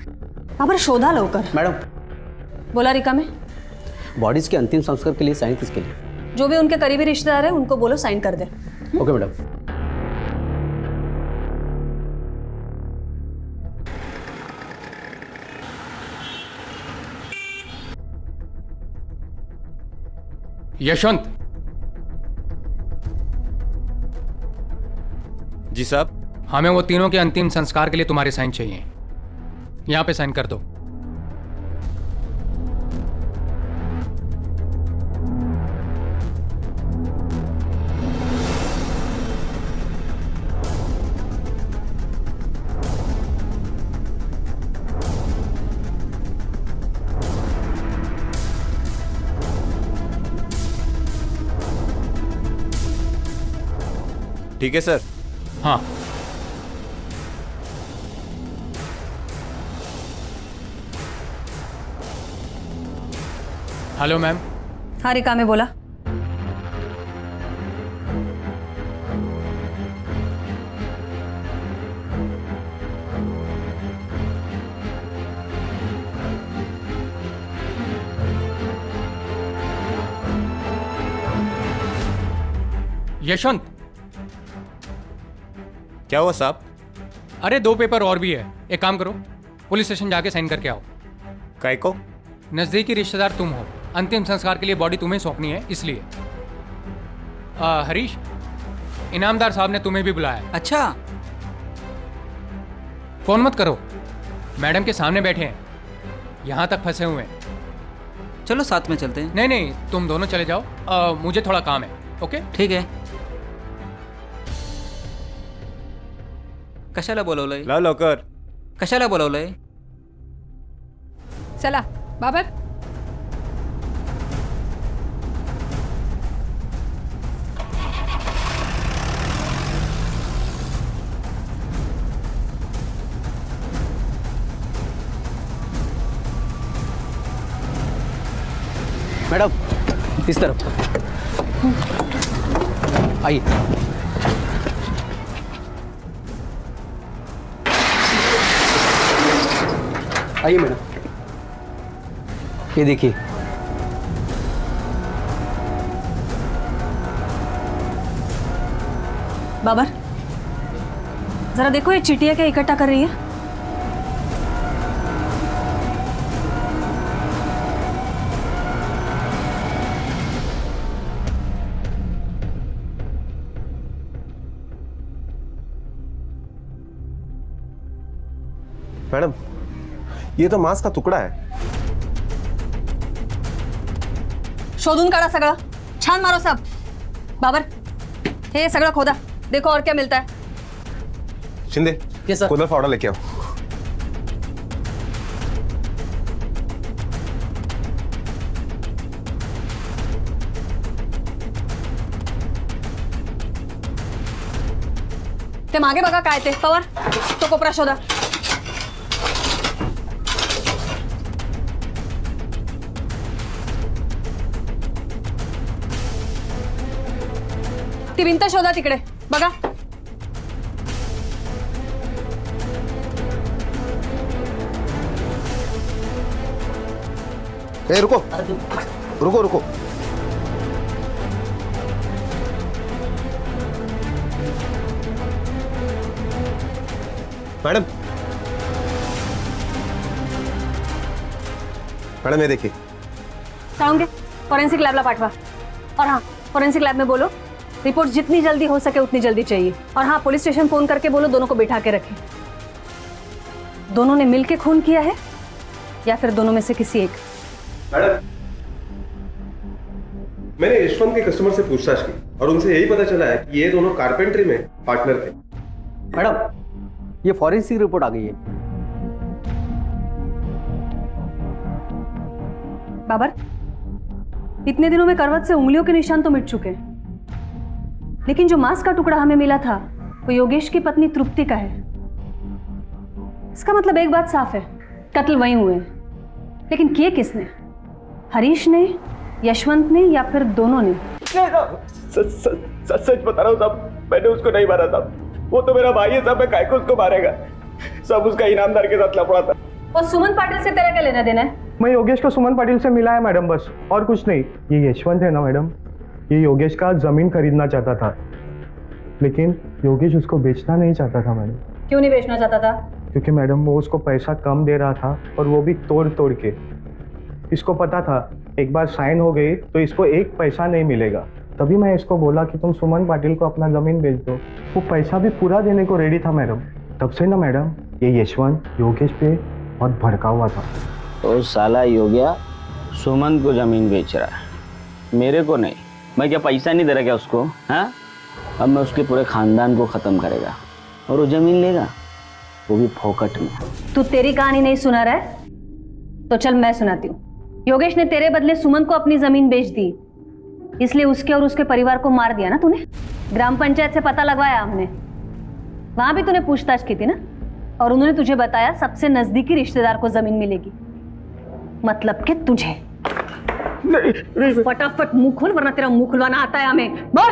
बाबर, शोधा लो कर। मैडम, बोला रिका में बॉडीज के अंतिम संस्कार के लिए साइन किसके लिए? जो भी उनके करीबी रिश्तेदार है उनको बोलो साइन कर दे। Okay madam. यशवंत जी साहब। हमें वो तीनों के अंतिम संस्कार के लिए तुम्हारे साइन चाहिए। यहां पे साइन कर दो। ठीक है सर। हाँ, हेलो मैम। हाँ रिका में बोला। यशवंत, क्या हुआ साहब? अरे 2 पेपर और भी है, एक काम करो, पुलिस स्टेशन जाके साइन करके आओ। काय को? नज़दीकी रिश्तेदार तुम हो, अंतिम संस्कार के लिए बॉडी तुम्हें सौंपनी है इसलिए। हरीश, इनामदार साहब ने तुम्हें भी बुलाया। अच्छा, फोन मत करो, मैडम के सामने बैठे हैं, यहाँ तक फंसे हुए हैं। चलो साथ में चलते हैं। नहीं नहीं, तुम दोनों चले जाओ, मुझे थोड़ा काम है। ओके ठीक है। कशाला बोलवलंय? लाव लवकर. कशाला बोलवलंय? चला बाबर. मैडम इस तरफ आइए. आइए मैडम, ये देखिए. बाबर, जरा देखो ये चिटिया क्या इकट्ठा कर रही है. मैडम, ये तो मांस का टुकड़ा है. शोधून काढा सगळं. छान मारो सब. बाबर, हे सगळं खोदा. देखो और क्या मिलता है. शिंदे, कोदर फावड़ा लेके आओ. ते मागे बघा काय ते. पवार, तो कोपरा शोधा. ती भिंत शोधा तिकडे. बघा. ए, रुको रुको रुको. मैडम, मैडम ये देखिए. सांगे फॉरेंसिक लैबला पाठवा. और हाँ, फॉरेंसिक लैब में बोलो रिपोर्ट जितनी जल्दी हो सके उतनी जल्दी चाहिए. और हाँ, पुलिस स्टेशन फोन करके बोलो दोनों को बिठा के रखें. दोनों ने मिलके खून किया है या फिर दोनों में से किसी एक. मैडम, मैंने यशवंत के कस्टमर से पूछताछ की और उनसे यही पता चला है कि ये दोनों कारपेंट्री में पार्टनर थे. मैडम, ये फॉरेंसिक रिपोर्ट आ गई है. बाबर, इतने दिनों में करवट से उंगलियों के निशान तो मिट चुके हैं, लेकिन जो मांस का टुकड़ा हमें मिला था वो योगेश की पत्नी तृप्ति का है. इसका मतलब एक बात साफ है, कत्ल वहीं हुए हैं. लेकिन किए किसने? हरीश ने, यशवंत ने या फिर दोनों ने? सच बता रहा हूँ साहब, मैंने उसको नहीं मारा साहब. वो तो मेरा भाई है साहब, मैं काय को उसको मारेगा. सब उसका इनामदार के साथ लफड़ा था. वो सुमन पाटिल से तेरा क्या लेना देना है? मैं योगेश को सुमन पाटिल से मिला है मैडम, बस और कुछ नहीं. ये यशवंत है ना मैडम, ये योगेश का जमीन खरीदना चाहता था, लेकिन योगेश उसको बेचना नहीं चाहता था मैडम. क्यों नहीं बेचना चाहता था? क्योंकि मैडम वो उसको पैसा कम दे रहा था और वो भी तोड़ तोड़ के. इसको पता था एक बार साइन हो गई तो इसको एक पैसा नहीं मिलेगा. तभी मैं इसको बोला कि तुम सुमन पाटिल को अपना जमीन बेच दो. वो पैसा भी पूरा देने को रेडी था मैडम. तब से ना मैडम ये यशवंत योगेश पे बहुत भड़का हुआ था. तो साला योगिया सुमन को जमीन बेच रहा है, मेरे को नहीं. मैं क्या पैसा नहीं दे रहा क्या उसको? हाँ, अब मैं उसके पूरे खानदान को ख़त्म करेगा और वो जमीन लेगा, वो भी फोकट में. तू तेरी कहानी नहीं सुना रहा है तो चल मैं सुनाती हूँ. योगेश ने तेरे बदले सुमन को अपनी जमीन बेच दी, इसलिए उसके और उसके परिवार को मार दिया ना तूने. ग्राम पंचायत से पता लगवाया हमने, वहां भी तूने पूछताछ की थी ना, और उन्होंने तुझे बताया सबसे नजदीकी रिश्तेदार को जमीन मिलेगी. मतलब कि तुझे. नहीं, फटाफट मुंह खोल वरना तेरा मुंह खुलवाना आता है हमें. बोल.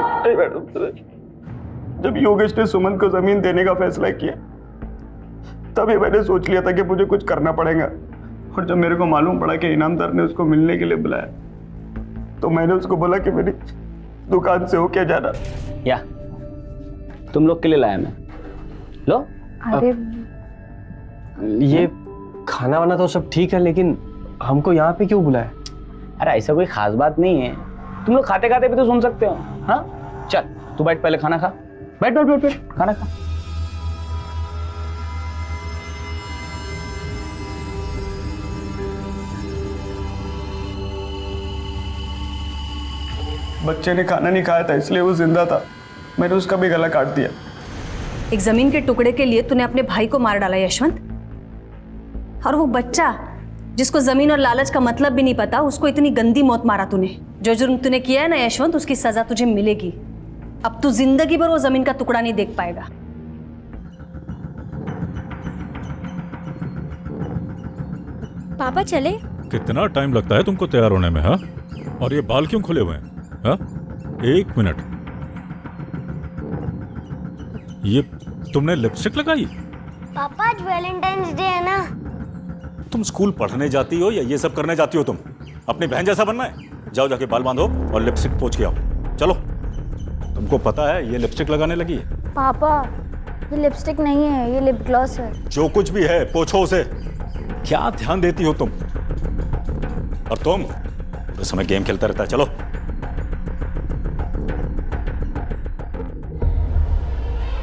जब योगेश ने सुमन को जमीन देने का फैसला किया तभी मैंने सोच लिया था कि मुझे कुछ करना पड़ेगा. और जब मेरे को मालूम पड़ा कि इनामदार ने उसको मिलने के लिए बुलाया तो मैंने उसको बोला कि मेरी दुकान से होके जाना. या तुम लोग के लिए लाया मैं. लो. अरे ये खाना वाना तो सब ठीक है, लेकिन हमको यहाँ पे क्यों बुलाया? अरे ऐसा कोई खास बात नहीं है, तुम लोग खाते खाते भी तो सुन सकते हो. हाँ चल तू बैठ, पहले खाना खा. बैठ बैठ बैठ बैठ, खाना खा. बच्चे ने खाना नहीं खाया था इसलिए वो जिंदा था. मैंने उसका भी गला काट दिया. एक जमीन के टुकड़े के लिए तूने अपने भाई को मार डाला यशवंत, और वो बच्चा जिसको जमीन और लालच का मतलब भी नहीं पता, उसको इतनी गंदी मौत मारा तूने। जो जुर्म तूने किया है ना यशवंत, उसकी सजा तुझे मिलेगी। अब तू जिंदगी भर वो जमीन का टुकड़ा नहीं देख पाएगा। पापा चले? कितना टाइम लगता है तुमको तैयार होने में? हाँ, और ये बाल क्यों खुले हुए हैं? हाँ, एक मिनट, ये तुमने लिपस्टिक लगाई? पापा आज वैलेंटाइंस डे है ना। तुम स्कूल पढ़ने जाती हो या ये सब करने जाती हो? तुम अपनी बहन जैसा बनना है? जाओ जाके बाल बांधो और लिपस्टिक पोंछ के आओ। चलो, तुमको पता है ये लिपस्टिक लगाने लगी है? पापा ये लिपस्टिक नहीं है, ये लिप ग्लॉस है। जो कुछ भी है पोछो उसे। क्या ध्यान देती हो तुम? और तुम उस समय गेम खेलता रहता है। चलो।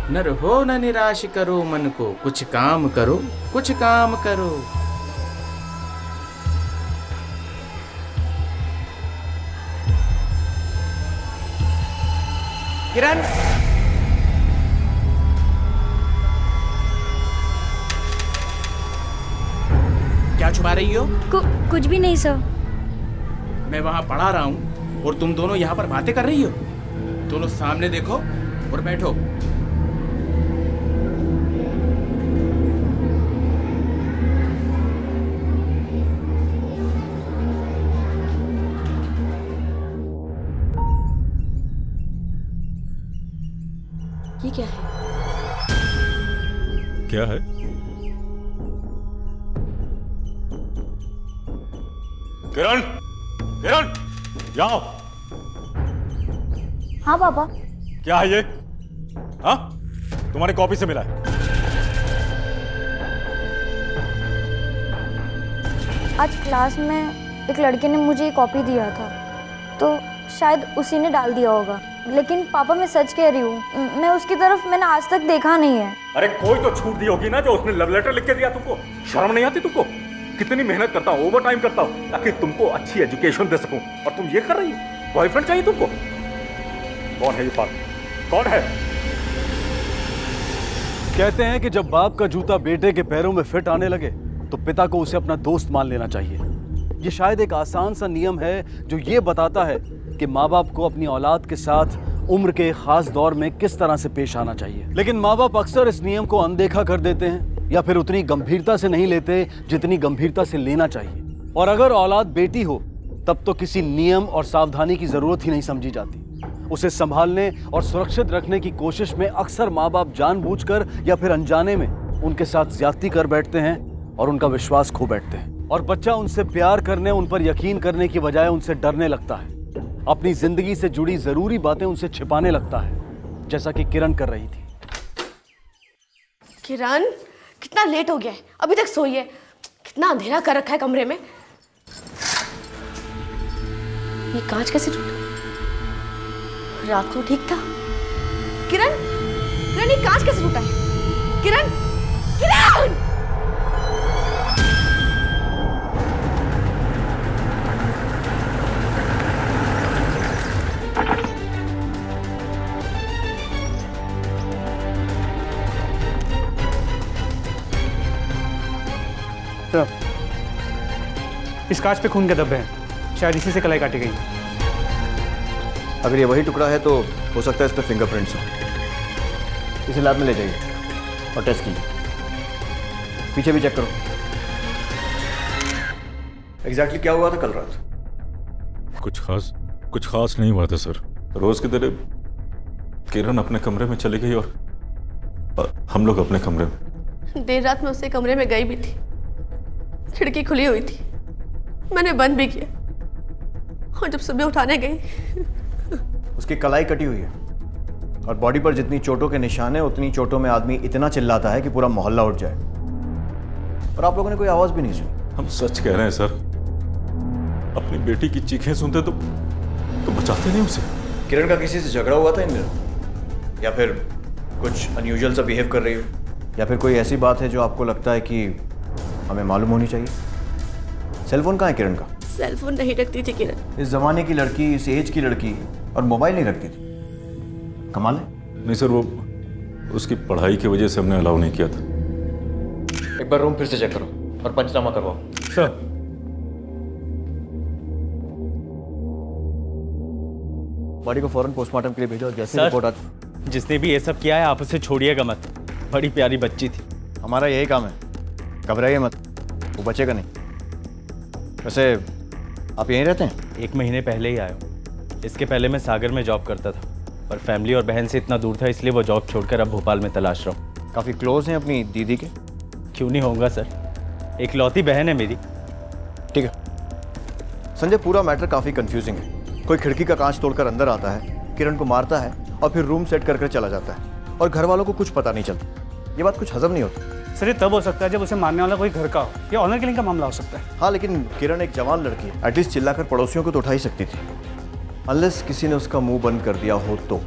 न रहो न निराश करो मन को, कुछ काम करो, कुछ काम करो। किरण, क्या छुपा रही हो? कुछ भी नहीं सर। मैं वहां पढ़ा रहा हूं और तुम दोनों यहाँ पर बातें कर रही हो। दोनों सामने देखो और बैठो। ये क्या है? क्या है? किरण, किरण, यहाँ आओ। हाँ पापा। क्या है ये? हाँ, तुम्हारी कॉपी से मिला है। आज क्लास में एक लड़के ने मुझे ये कॉपी दिया था, तो शायद उसी ने डाल दिया होगा। लेकिन पापा मैं सच कह रही हूँ, मैं उसकी तरफ मैंने आज तक देखा नहीं है। अरे कोई तो छूट दी होगी ना, जो उसने लव लेटर लिख के दिया तुमको। शर्म नहीं आती तुमको? कितनी मेहनत करता हूँ, ओवर टाइम करता हूँ ताकि तुमको अच्छी एजुकेशन दे सकूं, और तुम ये कर रही हो? बॉयफ्रेंड चाहिए तुमको? कौन है ये पार्थ? कौन है? कहते हैं कि जब बाप का जूता बेटे के पैरों में फिट आने लगे तो पिता को उसे अपना दोस्त मान लेना चाहिए। ये शायद एक आसान सा नियम है जो ये बताता है कि माँ बाप को अपनी औलाद के साथ उम्र के खास दौर में किस तरह से पेश आना चाहिए। लेकिन माँ बाप अक्सर इस नियम को अनदेखा कर देते हैं या फिर उतनी गंभीरता से नहीं लेते जितनी गंभीरता से लेना चाहिए। और अगर औलाद बेटी हो तब तो किसी नियम और सावधानी की जरूरत ही नहीं समझी जाती। उसे संभालने और सुरक्षित रखने की कोशिश में अक्सर माँ बाप जानबूझकर या फिर अनजाने में उनके साथ ज्यादती कर बैठते हैं और उनका विश्वास खो बैठते हैं। और बच्चा उनसे प्यार करने, उन पर यकीन करने की बजाय उनसे डरने लगता है। अपनी जिंदगी से जुड़ी जरूरी बातें उनसे छिपाने लगता है, जैसा कि किरण कर रही थी। किरण, कितना लेट हो गया है, अभी तक सोई है। कितना अंधेरा कर रखा है कमरे में। ये कांच कैसे टूटा? रात को ठीक था। किरण, किरण ये कांच कैसे टूटा है? किरण, किरण! इस कांच पे खून के धब्बे हैं, शायद इसी से कलाई काटी गई। अगर ये वही टुकड़ा है तो हो सकता है इस पर फिंगरप्रिंट्स हो। इसे लैब में ले जाइए और टेस्ट कीजिए। पीछे भी चेक करो। एग्जैक्टली क्या हुआ था कल रात? कुछ खास नहीं हुआ था सर। रोज की तरह किरण अपने कमरे में चली गई और हम लोग अपने कमरे में। देर रात में उसके कमरे में गई भी थी। खिड़की खुली हुई थी, मैंने बंद भी किया। और जब सुबह उठाने गई, उसकी कलाई कटी हुई है और बॉडी पर जितनी चोटों के निशान है उतनी चोटों में आदमी इतना चिल्लाता है कि पूरा मोहल्ला उठ जाए। और आप लोगों ने कोई आवाज भी नहीं सुनी। हम सच कह रहे हैं सर। अपनी बेटी की चीखें सुनते तो बचाते नहीं उसे। किरण का किसी से झगड़ा हुआ था इन दिनों? या फिर कुछ अनयूजुअल सा बिहेव कर रही हो? या फिर कोई ऐसी बात है जो आपको लगता है कि हमें मालूम होनी चाहिए? सेलफोन कहाँ है किरण का? सेलफोन नहीं रखती थी किरण। इस जमाने की लड़की, इस एज की लड़की, और मोबाइल नहीं रखती थी। कमाल है। नहीं सर, वो उसकी पढ़ाई की वजह से हमने अलाउ नहीं किया था। एक बार रूम फिर से चेक करो और पंचनामा करवाओ। सर। बॉडी को फौरन पोस्टमार्टम के लिए भेजो। जैसे सर, रिपोर्ट आती। जिसने भी ये सब किया है आप उसे छोड़िएगा मत। बड़ी प्यारी बच्ची थी। हमारा यही काम है, घबराइए मत, वो बचेगा नहीं। वैसे आप यहीं रहते हैं? 1 महीने पहले ही आया हूँ। इसके पहले मैं सागर में जॉब करता था, पर फैमिली और बहन से इतना दूर था, इसलिए वो जॉब छोड़कर अब भोपाल में तलाश रहा हूँ। काफ़ी क्लोज हैं अपनी दीदी के? क्यों नहीं होऊंगा सर, इकलौती बहन है मेरी। ठीक है संजय, पूरा मैटर काफ़ी कंफ्यूजिंग है। कोई खिड़की का कांच तोड़कर अंदर आता है, किरण को मारता है और फिर रूम सेट कर चला जाता है और घर वालों को कुछ पता नहीं चलता। ये बात कुछ हजम नहीं होती। सर ये तब हो सकता है जब उसे मारने वाला कोई घर का हो, ये ऑनर किलिंग का मामला हो सकता है। हाँ, लेकिन किरण एक जवान लड़की है, एटलीस्ट चिल्लाकर पड़ोसियों को तो उठा ही सकती थी। अनलेस किसी ने उसका मुंह बंद कर दिया हो तो।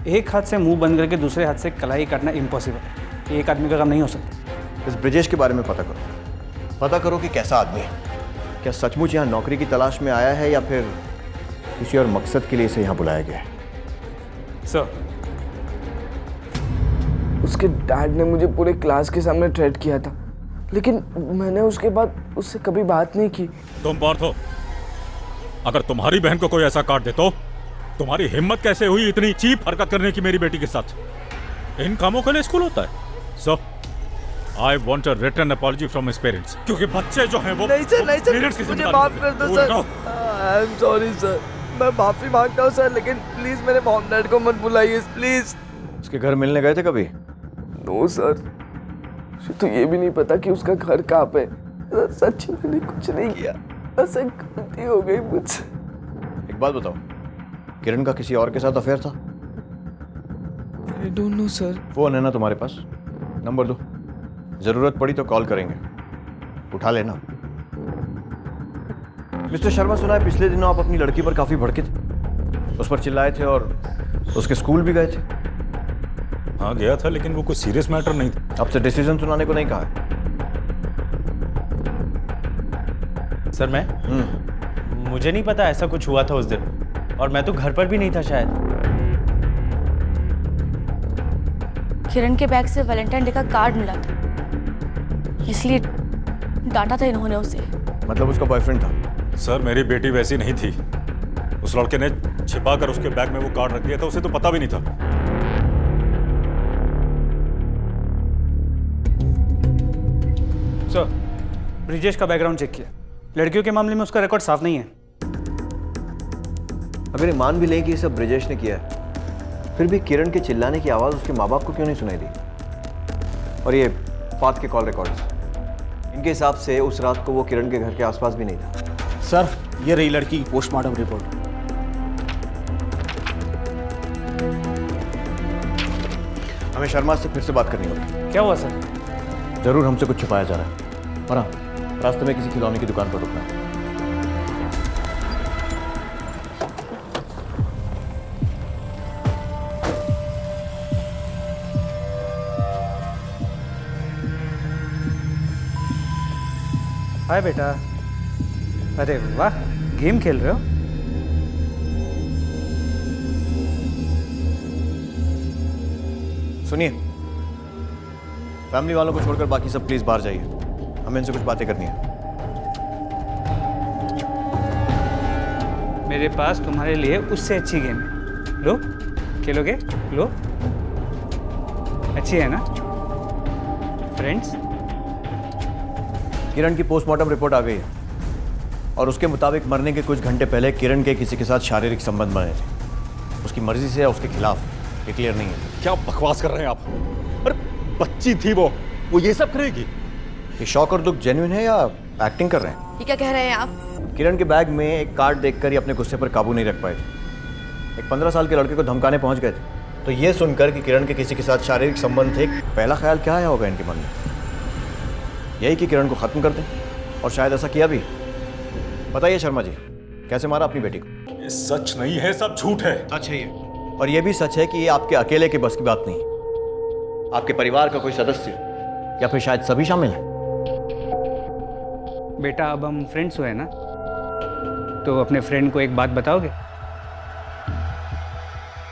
एक हाथ से मुंह बंद करके दूसरे हाथ से कलाई काटना इम्पॉसिबल है, एक आदमी का काम नहीं हो सकता। इस ब्रिजेश के बारे में पता करो कि कैसा आदमी है। क्या सचमुच यहाँ नौकरी की तलाश में आया है या फिर किसी और मकसद के लिए इसे यहाँ बुलाया गया है? सर, उसके डैड ने मुझे पूरे क्लास के सामने थ्रेट किया था, लेकिन मैंने उसके बाद उससे कभी बात नहीं की। तुम पार्थ हो, अगर तुम्हारी बहन को कोई ऐसा काट दे तो तुम्हारी हिम्मत कैसे हुई इतनी चीप हरकत करने की मेरी बेटी के साथ? इन कामों के लिए स्कूल होता है। So I want a written apology from his parents, क्योंकि बच्चे जो हैं वो नहीं सर, मुझे माफ कर दो sir. I am sorry sir, मैं माफी मांगता हूँ सर, लेकिन प्लीज मेरे मॉम डैड को मत बुलाइए प्लीज। उसके घर मिलने गए थे कभी? नो सर, मुझे तो ये भी नहीं पता कि उसका घर कहाँ पे। सच में मैंने कुछ नहीं किया, बस एक गलती हो गई मुझसे। एक बात बताओ, किरण का किसी और के साथ अफेयर था? I don't know sir. Phone है ना तुम्हारे पास? नंबर दो, जरूरत पड़ी तो कॉल करेंगे, उठा लेना। मिस्टर शर्मा, सुना है पिछले दिनों आप अपनी लड़की पर काफी भड़के थे, उस पर चिल्लाए थे और उसके स्कूल भी गए थे। हाँ गया था, लेकिन वो कोई सीरियस मैटर नहीं था। आपसे डिसीजन सुनाने को नहीं कहा है? सर मुझे नहीं पता ऐसा कुछ हुआ था उस दिन, और मैं तो घर पर भी नहीं था शायद। किरण के बैग से वैलेंटाइन डे का कार्ड मिला था, इसलिए डांटा था इन्होंने उसे। मतलब उसका बॉयफ्रेंड था? सर मेरी बेटी वैसी नहीं थी, उस लड़के ने छिपा कर उसके बैग में वो कार्ड रख दिया था, उसे तो पता भी नहीं था। सर, ब्रिजेश का बैकग्राउंड चेक किया, लड़कियों के मामले में उसका रिकॉर्ड साफ नहीं है। अगर ये मान भी लें कि ये सब ब्रिजेश ने किया है, फिर भी किरण के चिल्लाने की आवाज़ उसके माँ बाप को क्यों नहीं सुनाई दी? और ये फात के कॉल रिकॉर्ड्स, इनके हिसाब से उस रात को वो किरण के घर के आसपास भी नहीं था। सर, ये रही लड़की की पोस्टमार्टम रिपोर्ट। हमें शर्मा से फिर से बात करनी होगी। क्या हुआ सर? जरूर हमसे कुछ छुपाया जा रहा है। और हाँ, रास्ते में किसी खिलौने की दुकान पर रुकना है। हाय बेटा। अरे वाह, गेम खेल रहे हो? सुनिए, फैमिली वालों को छोड़कर बाकी सब प्लीज बाहर जाइए, हमें इनसे कुछ बातें करनी है। मेरे पास तुम्हारे लिए उससे अच्छी गेम है, लो खेलोगे? लो, अच्छी है ना फ्रेंड्स? किरण की पोस्टमार्टम रिपोर्ट आ गई है और उसके मुताबिक मरने के कुछ घंटे पहले किरण के किसी के साथ शारीरिक संबंध बने थे। उसकी मर्जी से या उसके खिलाफ, ये क्लियर नहीं है। क्या बकवास कर रहे हैं आप? अरे बच्ची थी वो ये सब करेगी? ये शौक और दुख जेन्युइन है या एक्टिंग कर रहे हैं? ये क्या कह रहे हैं आप? किरण के बैग में एक कार्ड देखकर ही अपने गुस्से पर काबू नहीं रख पाए थे। एक 15 साल के लड़के को धमकाने पहुंच गए थे। तो ये सुनकर कि किरण के किसी के साथ शारीरिक संबंध थे, पहला ख्याल क्या आया होगा इनके मन में? यही कि किरण को खत्म कर दें, और शायद ऐसा किया भी। बताइए शर्मा जी, कैसे मारा अपनी बेटी को? ये सच नहीं है, सब झूठ है। सच है ये, और ये भी सच है कि ये आपके अकेले के बस की बात नहीं। आपके परिवार का कोई सदस्य या फिर शायद सभी शामिल हैं। बेटा, अब हम फ्रेंड्स हुए ना, तो अपने फ्रेंड को एक बात बताओगे?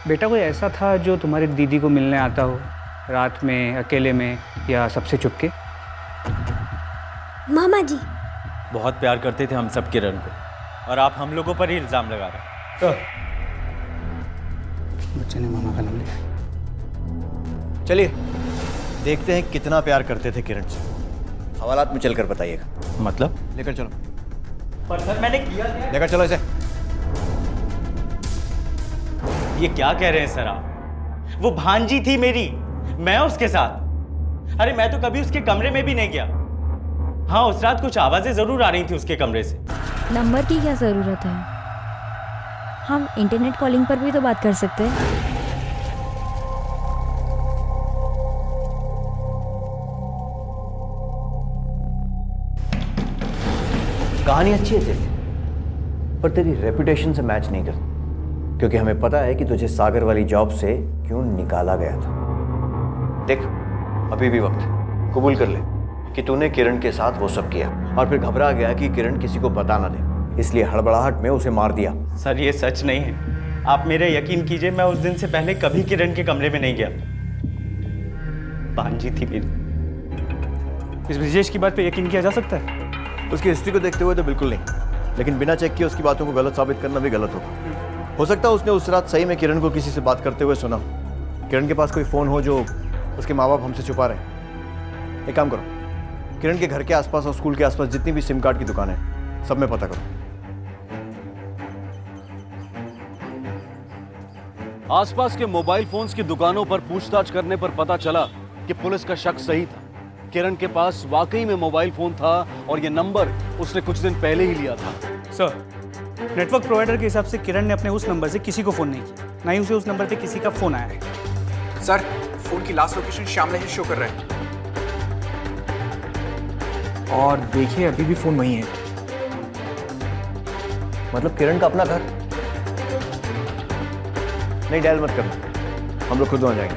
बेटा, कोई ऐसा था जो तुम्हारी दीदी को मिलने आता हो रात में, अकेले में या सबसे चुपके? मामा जी। बहुत प्यार करते थे हम सब किरण को, और आप हम लोगों पर ही इल्ज़ाम लगा रहे हैं। बच्चे ने मामा का नाम लिया। चलिए देखते हैं कितना प्यार करते थे किरण से। हवालात में चलकर बताइएगा। मतलब? लेकर चलो। पर सर मैंने किया क्या? लेकर चलो इसे। ये क्या कह रहे हैं सर आप? वो भांजी थी मेरी, मैं उसके साथ। अरे मैं तो कभी उसके कमरे में भी नहीं गया। हाँ, उस रात कुछ आवाजें जरूर आ रही थी उसके कमरे से। नंबर की क्या ज़रूरत है? हम इंटरनेट कॉलिंग पर भी तो बात कर सकते हैं। कहानी अच्छी है तेरी, पर तेरी रेपुटेशन से मैच नहीं करती, क्योंकि हमें पता है कि तुझे सागर वाली जॉब से क्यों निकाला गया था। देख, अभी भी वक्त है, कबूल कर ले कि तूने किरण के साथ वो सब किया, और फिर घबरा गया कि किरण किसी को बता ना दे, इसलिए हड़बड़ाहट में उसे मार दिया। सर ये सच नहीं है, आप मेरे यकीन कीजिए, मैं उस दिन से पहले कभी किरण के कमरे में नहीं गया। भांजी थी मेरी। इस ब्रिजेश की बात पे यकीन किया जा सकता है? उसकी हिस्ट्री को देखते हुए तो बिल्कुल नहीं, लेकिन बिना चेक किए उसकी बातों को गलत साबित करना भी गलत होगा। हो सकता है उसने उस रात सही में किरण को किसी से बात करते हुए सुना। किरण के पास कोई फ़ोन हो जो उसके माँ बाप हमसे छुपा रहे हैं। एक काम करो, किरण के घर के आसपास और स्कूल के आसपास जितनी भी सिम कार्ड की दुकान है, सब में पता करो। आसपास के मोबाइल फोन्स की दुकानों पर पूछताछ करने पर पता चला कि पुलिस का शक सही था। किरण के पास वाकई में मोबाइल फोन था और ये नंबर उसने कुछ दिन पहले ही लिया था। सर, नेटवर्क प्रोवाइडर के हिसाब से किरण ने अपने उस नंबर से किसी को फ़ोन नहीं किया, ना ही उसे उस नंबर पे किसी का फ़ोन आया है। सर, फ़ोन की लास्ट लोकेशन श्यामला ही शो कर रहा है, और देखिए अभी भी फ़ोन वहीं है। मतलब किरण का अपना घर? नहीं, डायल मत करना, हम लोग खुद वहाँ जाएंगे।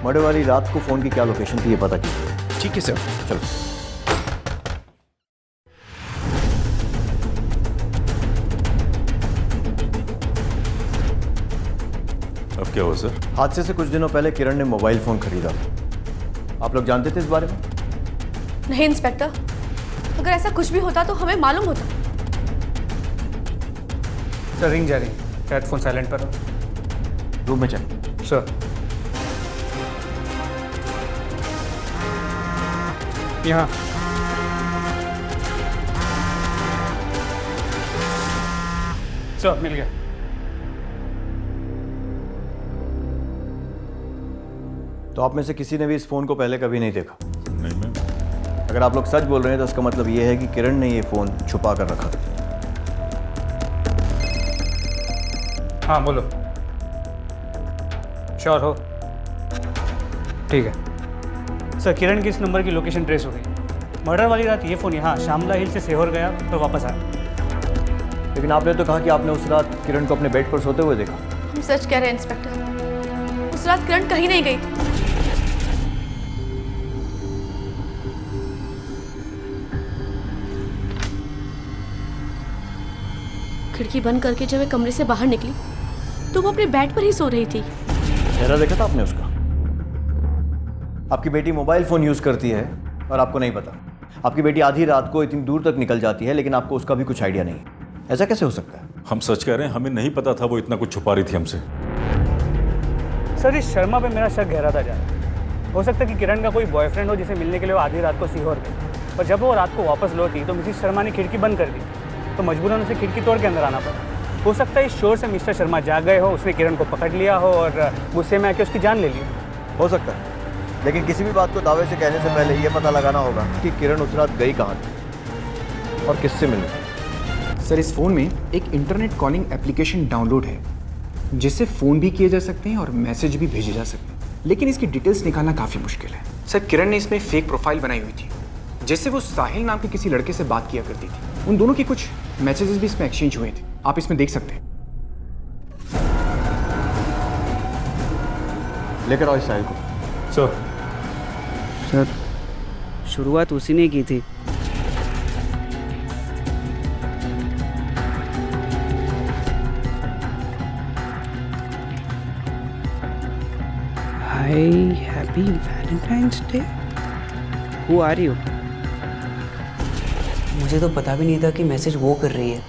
मर्डर वाली रात को फ़ोन की क्या लोकेशन थी ये पता कीजिए। ठीक है सर, चलो। अब क्या हुआ सर? हादसे से कुछ दिनों पहले किरण ने मोबाइल फोन खरीदा। आप लोग जानते थे इस बारे में? नहीं इंस्पेक्टर, अगर ऐसा कुछ भी होता तो हमें मालूम होता। सर रिंग जा रही है, शायद फ़ोन साइलेंट पर हो। रूम में चल। सर, यहाँ। सर मिल गया। तो आप में से किसी ने भी इस फोन को पहले कभी नहीं देखा? नहीं मैम। अगर आप लोग सच बोल रहे हैं तो इसका मतलब ये है कि किरण ने ये फोन छुपा कर रखा। हाँ बोलो। श्योर हो? ठीक है सर, किरण की इस नंबर की लोकेशन ट्रेस हो गई। मर्डर वाली रात ये फ़ोन यहाँ श्यामला हिल से सीहोर गया तो वापस आया। लेकिन आपने तो कहा कि आपने उस रात किरण को अपने बेड पर सोते हुए देखा। हम सच कह रहे हैं इंस्पेक्टर, उस रात किरण कहीं नहीं गई। खिड़की बंद करके जब मैं कमरे से बाहर निकली तो वो अपने बेड पर ही सो रही थी। चेहरा देखा था आपने उसका? आपकी बेटी मोबाइल फोन यूज करती है और आपको नहीं पता। आपकी बेटी आधी रात को इतनी दूर तक निकल जाती है लेकिन आपको उसका भी कुछ आइडिया नहीं। ऐसा कैसे हो सकता है? हम सच कह रहे हैं, हमें नहीं पता था वो इतना कुछ छुपा रही थी हमसे। सर इस शर्मा पे मेरा शक गहराता जा रहा है। हो सकता है कि किरण का कोई बॉयफ्रेंड हो जिसे मिलने के लिए वो आधी रात को सीहोर गई, पर जब वो रात को वापस लौटी तो मिसिस शर्मा ने खिड़की बंद कर दी, तो मजबूरन उसे खिड़की तोड़ के अंदर आना पड़ा। हो सकता है इस शोर से मिस्टर शर्मा जाग गए हो, उसने किरण को पकड़ लिया हो और गुस्से में आके उसकी जान ले ली। हो सकता है, लेकिन किसी भी बात को दावे से कहने से पहले यह पता लगाना होगा कि किरण उस रात गई कहाँ थी और किससे मिली। सर इस फ़ोन में एक इंटरनेट कॉलिंग एप्लीकेशन डाउनलोड है जिससे फ़ोन भी किए जा सकते हैं और मैसेज भी भेजे जा सकते हैं, लेकिन इसकी डिटेल्स निकालना काफ़ी मुश्किल है। सर किरण ने इसमें फेक प्रोफाइल बनाई हुई थी जिससे वो साहिल नाम के किसी लड़के से बात किया करती थी। उन दोनों के कुछ मैसेजेस भी इसमें एक्सचेंज हुए थे, आप इसमें देख सकते हैं। लेकर आओ इस साहिल को। सर शुरुआत उसी ने की थी। Hi hi, happy Valentine's day. Who are you? मुझे तो पता भी नहीं था कि मैसेज वो कर रही है,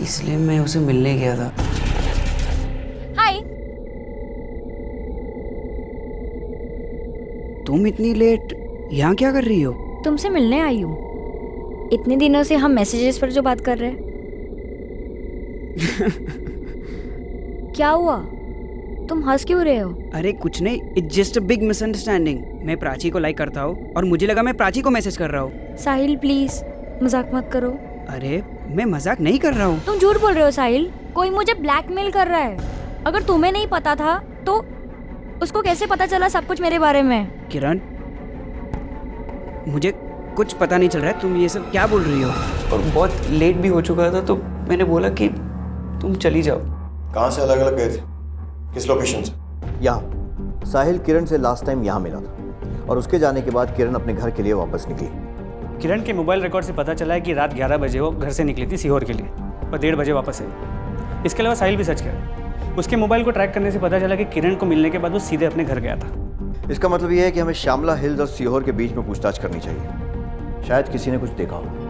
इसलिए मैं उसे मिलने गया था। हाय। तुम इतनी लेट यहाँ क्या कर रही हो? तुमसे मिलने आई हूँ। इतने दिनों से हम मैसेजेस पर जो बात कर रहे हैं। क्या हुआ? तुम हंस क्यों रहे हो? अरे कुछ नहीं, it's just a big misunderstanding. मैं प्राची को लाइक करता हूँ और मुझे लगा मैं प्राची को मैसेज कर रहा हूँ। साहिल प्लीज मजाक मत करो। अरे मैं मजाक नहीं कर रहा हूँ। तुम झूठ बोल रहे हो साहिल। कोई मुझे ब्लैकमेल कर रहा है। अगर तुम्हें नहीं पता था तो उसको कैसे पता चला सब कुछ मेरे बारे में? किरण, मुझे कुछ पता नहीं चल रहा है, तुम ये सब क्या बोल रही हो? और बहुत लेट भी हो चुका था तो मैंने बोला कि तुम चली जाओ। कहाँ से अलग अलग गए थे? किस लोकेशन से? यहाँ साहिल किरण से लास्ट टाइम यहाँ मिला था और उसके जाने के बाद किरण अपने घर के लिए वापस निकली। किरण के मोबाइल रिकॉर्ड से पता चला है कि रात 11 बजे वो घर से निकली थी सीहोर के लिए और 1:30 बजे वापस आई। इसके अलावा साहिल भी सच कह, उसके मोबाइल को ट्रैक करने से पता चला कि किरण को मिलने के बाद वो सीधे अपने घर गया था। इसका मतलब यह है कि हमें श्यामला हिल्स और सीहोर के बीच में पूछताछ करनी चाहिए। शायद किसी ने कुछ देखा हो।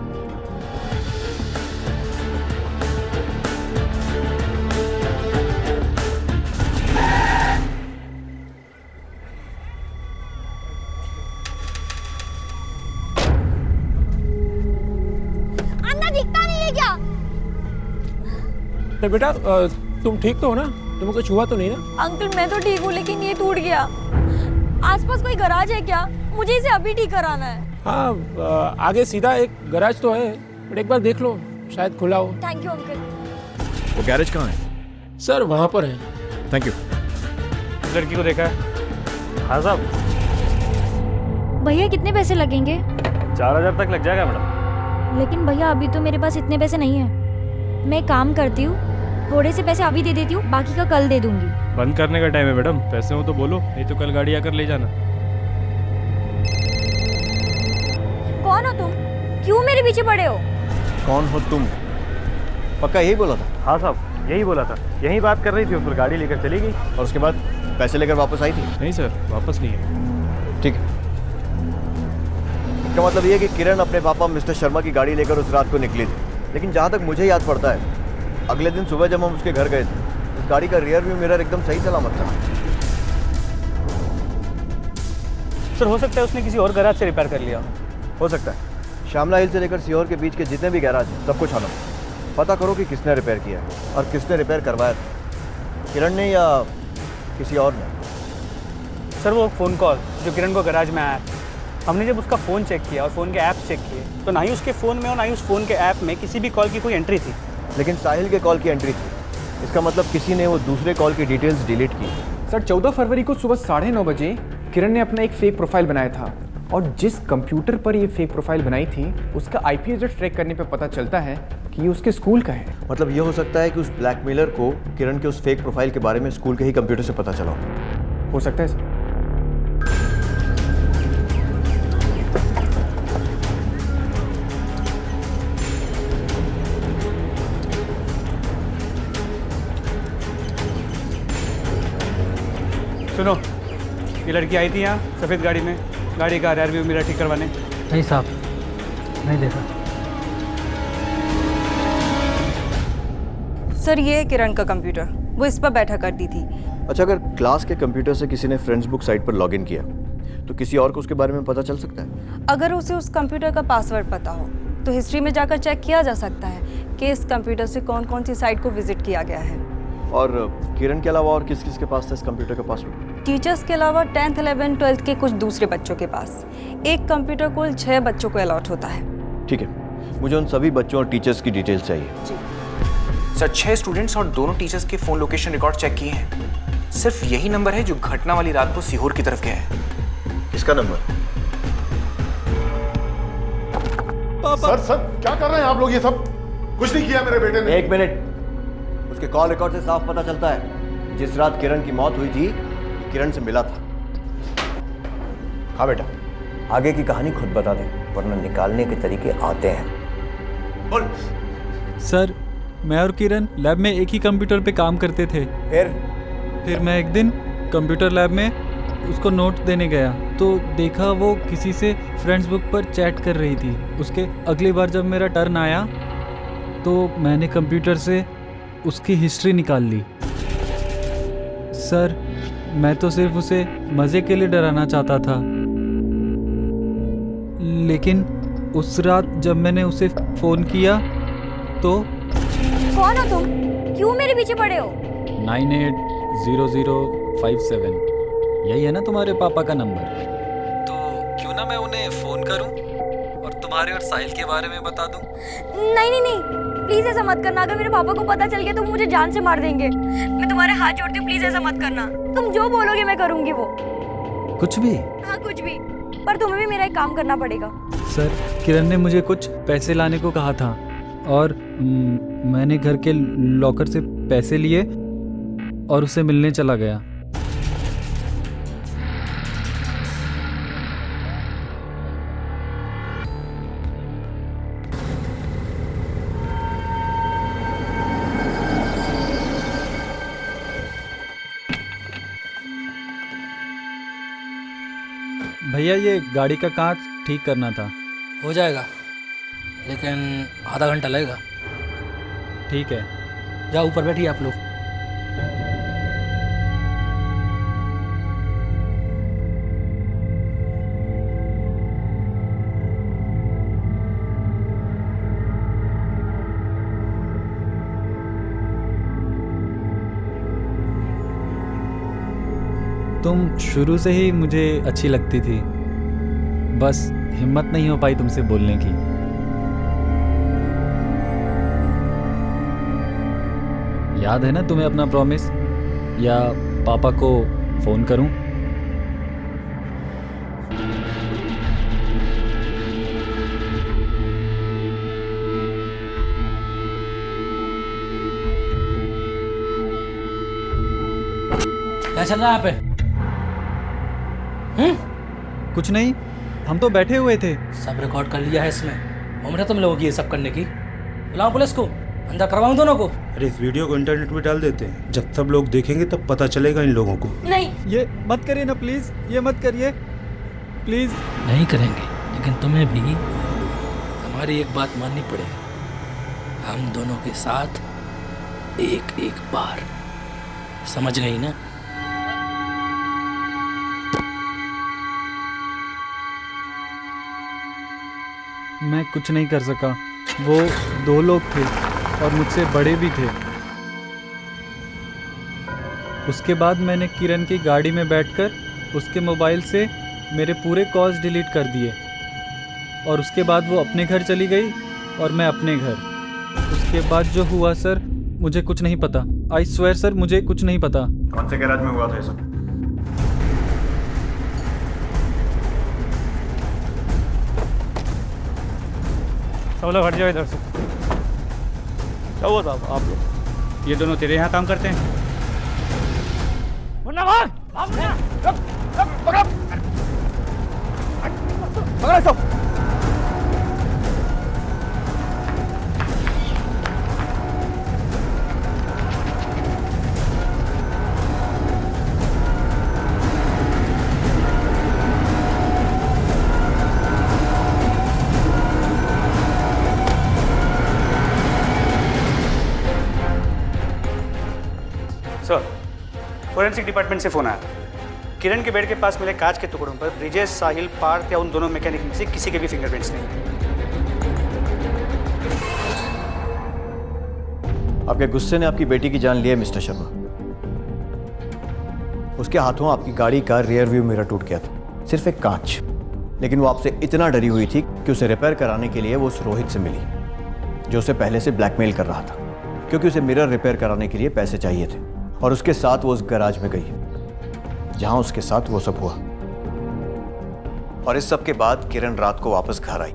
अन्ना दिखता नहीं है क्या? तो बेटा तुम ठीक तो हो ना? तुम्हें कुछ हुआ तो नहीं ना? अंकल मैं तो ठीक हूँ लेकिन ये टूट गया। आसपास कोई गराज है क्या? मुझे इसे अभी ठीक कराना है। हाँ, आगे सीधा एक गैराज तो है, बट एक बार देख लो, शायद खुला हो। Thank you uncle. वो गैरेज कहाँ है? सर वहाँ पर है। Thank you. लड़की को देखा है? हाँ साहब। भैया कितने पैसे लगेंगे? 4000 तक लग जाएगा मैडम। लेकिन भैया अभी तो मेरे पास इतने पैसे नहीं है। मैं काम करती हूँ, थोड़े से पैसे अभी दे देती हूँ, बाकी का कल दे दूंगी। बंद करने का टाइम है मैडम, पैसे हो तो बोलो, नहीं तो कल गाड़ी आकर ले जाना। कौन हो तुम? क्यों मेरे पीछे पड़े हो? कौन हो तुम? पक्का यही बोला था? हाँ साहब यही बोला था, यही बात कर रही थी, फिर गाड़ी लेकर चली गई। और उसके बाद पैसे लेकर वापस आई थी? नहीं सर, वापस नहीं है। ठीक है। इसका मतलब ये है कि किरण अपने पापा मिस्टर शर्मा की गाड़ी लेकर उस रात को निकली थी। लेकिन जहाँ तक मुझे याद पड़ता है, अगले दिन सुबह जब हम उसके घर गए थे, उस गाड़ी का रियर व्यू मिरर एकदम सही सलामत था। सर हो सकता है उसने किसी और गैराज से रिपेयर कर लिया। हो सकता है। श्यामला हिल से लेकर सीहोर के बीच के जितने भी गैराज हैं, सबको छानो। पता करो कि किसने रिपेयर किया है और किसने रिपेयर करवाया था, किरण ने या किसी और ने। सर वो फ़ोन कॉल जो किरण को गैराज में आया, हमने जब उसका फ़ोन चेक किया और फ़ोन के ऐप चेक किए तो ना ही उसके फ़ोन में और ना ही उस फ़ोन के ऐप में किसी भी कॉल की कोई एंट्री थी। लेकिन साहिल के कॉल की एंट्री थी। इसका मतलब किसी ने वो दूसरे कॉल की डिटेल्स डिलीट की। सर 14 फरवरी को सुबह 9:30 बजे किरण ने अपना एक फेक प्रोफाइल बनाया था और जिस कंप्यूटर पर ये फेक प्रोफाइल बनाई थी उसका आईपी एड्रेस ट्रैक करने पर पता चलता है कि ये उसके स्कूल का है। मतलब ये हो सकता है कि उस ब्लैकमेलर को किरण के उस फेक प्रोफाइल के बारे में स्कूल के ही कंप्यूटर से पता चला हो सकता है सर। सुनो, ये लड़की आई थी यहाँ सफ़ेद गाड़ी में, गाड़ी का रियर व्यू मिरर ठीक करवाने। नहीं साहब, नहीं देखा। सर ये है किरण का कंप्यूटर, वो इस पर बैठा करती थी। अच्छा, अगर क्लास के कंप्यूटर से किसी ने फ्रेंड्स बुक साइट पर लॉगिन किया तो किसी और को उसके बारे में पता चल सकता है? अगर उसे उस कंप्यूटर का पासवर्ड पता हो तो हिस्ट्री में जाकर चेक किया जा सकता है कि इस कंप्यूटर से कौन कौन सी साइट को विजिट किया गया है। और किरण के अलावा और किस किस के पास था इस कंप्यूटर का पासवर्ड? टीचर्स के अलावा 10th 11th 12th के कुछ दूसरे बच्चों के पास। एक कंप्यूटर कुल 6 बच्चों को अलॉट होता है। ठीक है, मुझे उन सभी बच्चों और टीचर्स की डिटेल्स चाहिए। सर 6 स्टूडेंट्स और दोनों टीचर्स के फ़ोन लोकेशन रिकॉर्ड चेक किए हैं। सिर्फ यही नंबर है जो घटना वाली रात को सीहोर की तरफ गया है। किसका नंबर? सर क्या कर रहे हैं आप लोग? ये सब कुछ नहीं किया मेरे बेटे ने। एक मिनट, उसके कॉल रिकॉर्ड से साफ पता चलता है जिस रात किरण की मौत हुई थी किरण से मिला था। हाँ बेटा, आगे की कहानी खुद बता दें वरना निकालने के तरीके आते हैं। बोल। सर मैं और किरण लैब में एक ही कंप्यूटर पे काम करते थे। फिर मैं एक दिन कंप्यूटर लैब में उसको नोट देने गया तो देखा वो किसी से फ्रेंड्स बुक पर चैट कर रही थी। उसके अगली बार जब मेरा टर्न आया तो मैंने कंप्यूटर से उसकी हिस्ट्री निकाल ली। सर, मैं तो सिर्फ उसे मज़े के लिए डराना चाहता था, लेकिन उस रात जब मैंने उसे फ़ोन किया तो कौन हो तुम? क्यों मेरे पीछे पड़े हो? 980057 यही है ना तुम्हारे पापा का नंबर? तो क्यों ना मैं उन्हें फ़ोन करूं और तुम्हारे और साहिल के बारे में बता दूं? नहीं नहीं नहीं, प्लीज ऐसा मत करना। अगर मेरे पापा को पता चल गया तो मुझे जान से मार देंगे। मैं तुम्हारे हाथ जोड़ती हूँ, प्लीज ऐसा मत करना। तुम जो बोलोगे मैं करूँगी वो। कुछ भी? हाँ कुछ भी, पर तुम्हें भी मेरा एक काम करना पड़ेगा। सर, किरण ने मुझे कुछ पैसे लाने को कहा था और मैंने घर के लॉकर से पैसे लिए और उसे मिलने चला गया। भैया, ये गाड़ी का कांच ठीक करना था। हो जाएगा, लेकिन आधा घंटा लगेगा। ठीक है, जाओ ऊपर बैठिए आप लोग। तुम शुरू से ही मुझे अच्छी लगती थी, बस हिम्मत नहीं हो पाई तुमसे बोलने की। याद है ना तुम्हें अपना प्रॉमिस? या पापा को फ़ोन करूं? क्या चल रहा है यहाँ पे? कुछ नहीं, हम तो बैठे हुए थे। सब रिकॉर्ड कर लिया है इसमें। उम्र है तुम लोगों की ये सब करने की? बुलाओ पुलिस को, अंदर करवाऊं दोनों को। अरे इस वीडियो को इंटरनेट पे डाल देते हैं, जब सब लोग देखेंगे तब पता चलेगा इन लोगों को। नहीं, ये मत करिए ना प्लीज, ये मत करिए प्लीज। नहीं करेंगे, लेकिन तुम्हें भी हमारी एक बात माननी पड़ेगी। हम दोनों के साथ एक एक बार, समझ गई ना? मैं कुछ नहीं कर सका। वो दो लोग थे और मुझसे बड़े भी थे। उसके बाद मैंने किरण की गाड़ी में बैठकर उसके मोबाइल से मेरे पूरे कॉल्स डिलीट कर दिए और उसके बाद वो अपने घर चली गई और मैं अपने घर। उसके बाद जो हुआ सर, मुझे कुछ नहीं पता। आई स्वेयर सर, मुझे कुछ नहीं पता। कौन से गैराज में हुआ था ये सब? सब लोग हट जाओ इधर से। क्या हुआ था आप लोग? ये दोनों तेरे यहाँ काम करते हैं? मुन्ना भाग, भाग मुन्ना। पकड़, पकड़ सब। सर, फोरेंसिक डिपार्टमेंट से फ़ोन आया। किरण के बेड के पास मिले कांच के टुकड़ों पर ब्रिजेश, साहिल, पार्थ या उन दोनों मैकेनिक में से किसी के भी फिंगरप्रिंट्स नहीं हैं। आपके गुस्से ने आपकी बेटी की जान ली है मिस्टर शर्मा। उसके हाथों आपकी गाड़ी का रियर व्यू मिरर टूट गया था, सिर्फ एक कांच। लेकिन वो आपसे इतना डरी हुई थी कि उसे रिपेयर कराने के लिए वो उस रोहित से मिली, जो उसे पहले से ब्लैकमेल कर रहा था, क्योंकि उसे मिरर रिपेयर कराने के लिए पैसे चाहिए थे। और उसके साथ वो उस गैराज में गई जहां उसके साथ वो सब हुआ। और इस सब के बाद किरण रात को वापस घर आई।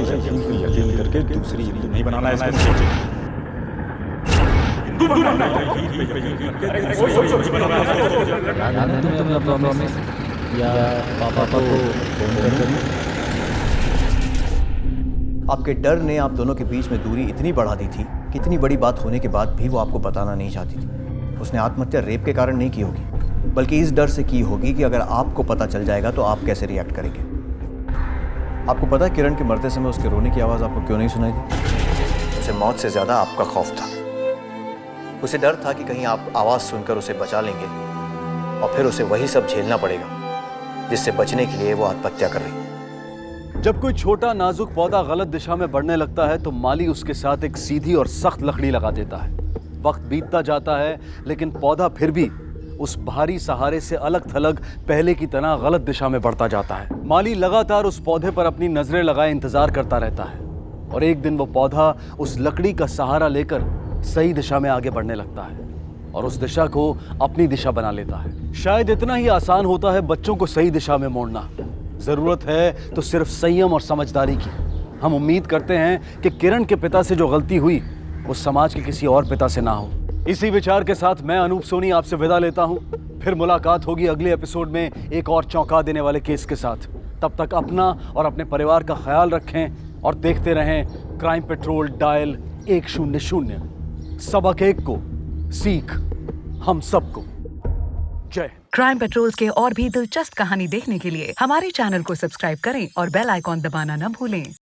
यकीन करके दूसरी हिंदू नहीं बनाना है इसको। हिंदू बनाना है तुम्हें अपना प्रॉमिस या पापा को फोन कर आपके डर ने आप दोनों के बीच में दूरी इतनी बढ़ा दी थी कि इतनी बड़ी बात होने के बाद भी वो आपको बताना नहीं चाहती थी। उसने आत्महत्या रेप के कारण नहीं की होगी, बल्कि इस डर से की होगी कि अगर आपको पता चल जाएगा तो आप कैसे रिएक्ट करेंगे। आपको पता है किरण के मरते समय उसके रोने की आवाज़ आपको क्यों नहीं सुनाई दी? उसे मौत से ज़्यादा आपका खौफ था। उसे डर था कि कहीं आप आवाज़ सुनकर उसे बचा लेंगे और फिर उसे वही सब झेलना पड़ेगा जिससे बचने के लिए वो आत्महत्या कर रही। जब कोई छोटा नाजुक पौधा गलत दिशा में बढ़ने लगता है तो माली उसके साथ एक सीधी और सख्त लकड़ी लगा देता है। वक्त बीतता जाता है लेकिन पौधा फिर भी उस भारी सहारे से अलग थलग पहले की तरह गलत दिशा में बढ़ता जाता है। माली लगातार उस पौधे पर अपनी नजरें लगाए इंतजार करता रहता है और एक दिन वो पौधा उस लकड़ी का सहारा लेकर सही दिशा में आगे बढ़ने लगता है और उस दिशा को अपनी दिशा बना लेता है। शायद इतना ही आसान होता है बच्चों को सही दिशा में मोड़ना। जरूरत है तो सिर्फ संयम और समझदारी की। हम उम्मीद करते हैं कि किरण के पिता से जो गलती हुई वो समाज के किसी और पिता से ना हो। इसी विचार के साथ मैं अनूप सोनी आपसे विदा लेता हूं। फिर मुलाकात होगी अगले एपिसोड में एक और चौंका देने वाले केस के साथ। तब तक अपना और अपने परिवार का ख्याल रखें और देखते रहें क्राइम पेट्रोल डायल 100। सबक एक को, सीख हम सबको। जय। क्राइम पेट्रोल्स के और भी दिलचस्प कहानी देखने के लिए हमारे चैनल को सब्सक्राइब करें और बेल आइकॉन दबाना न भूलें।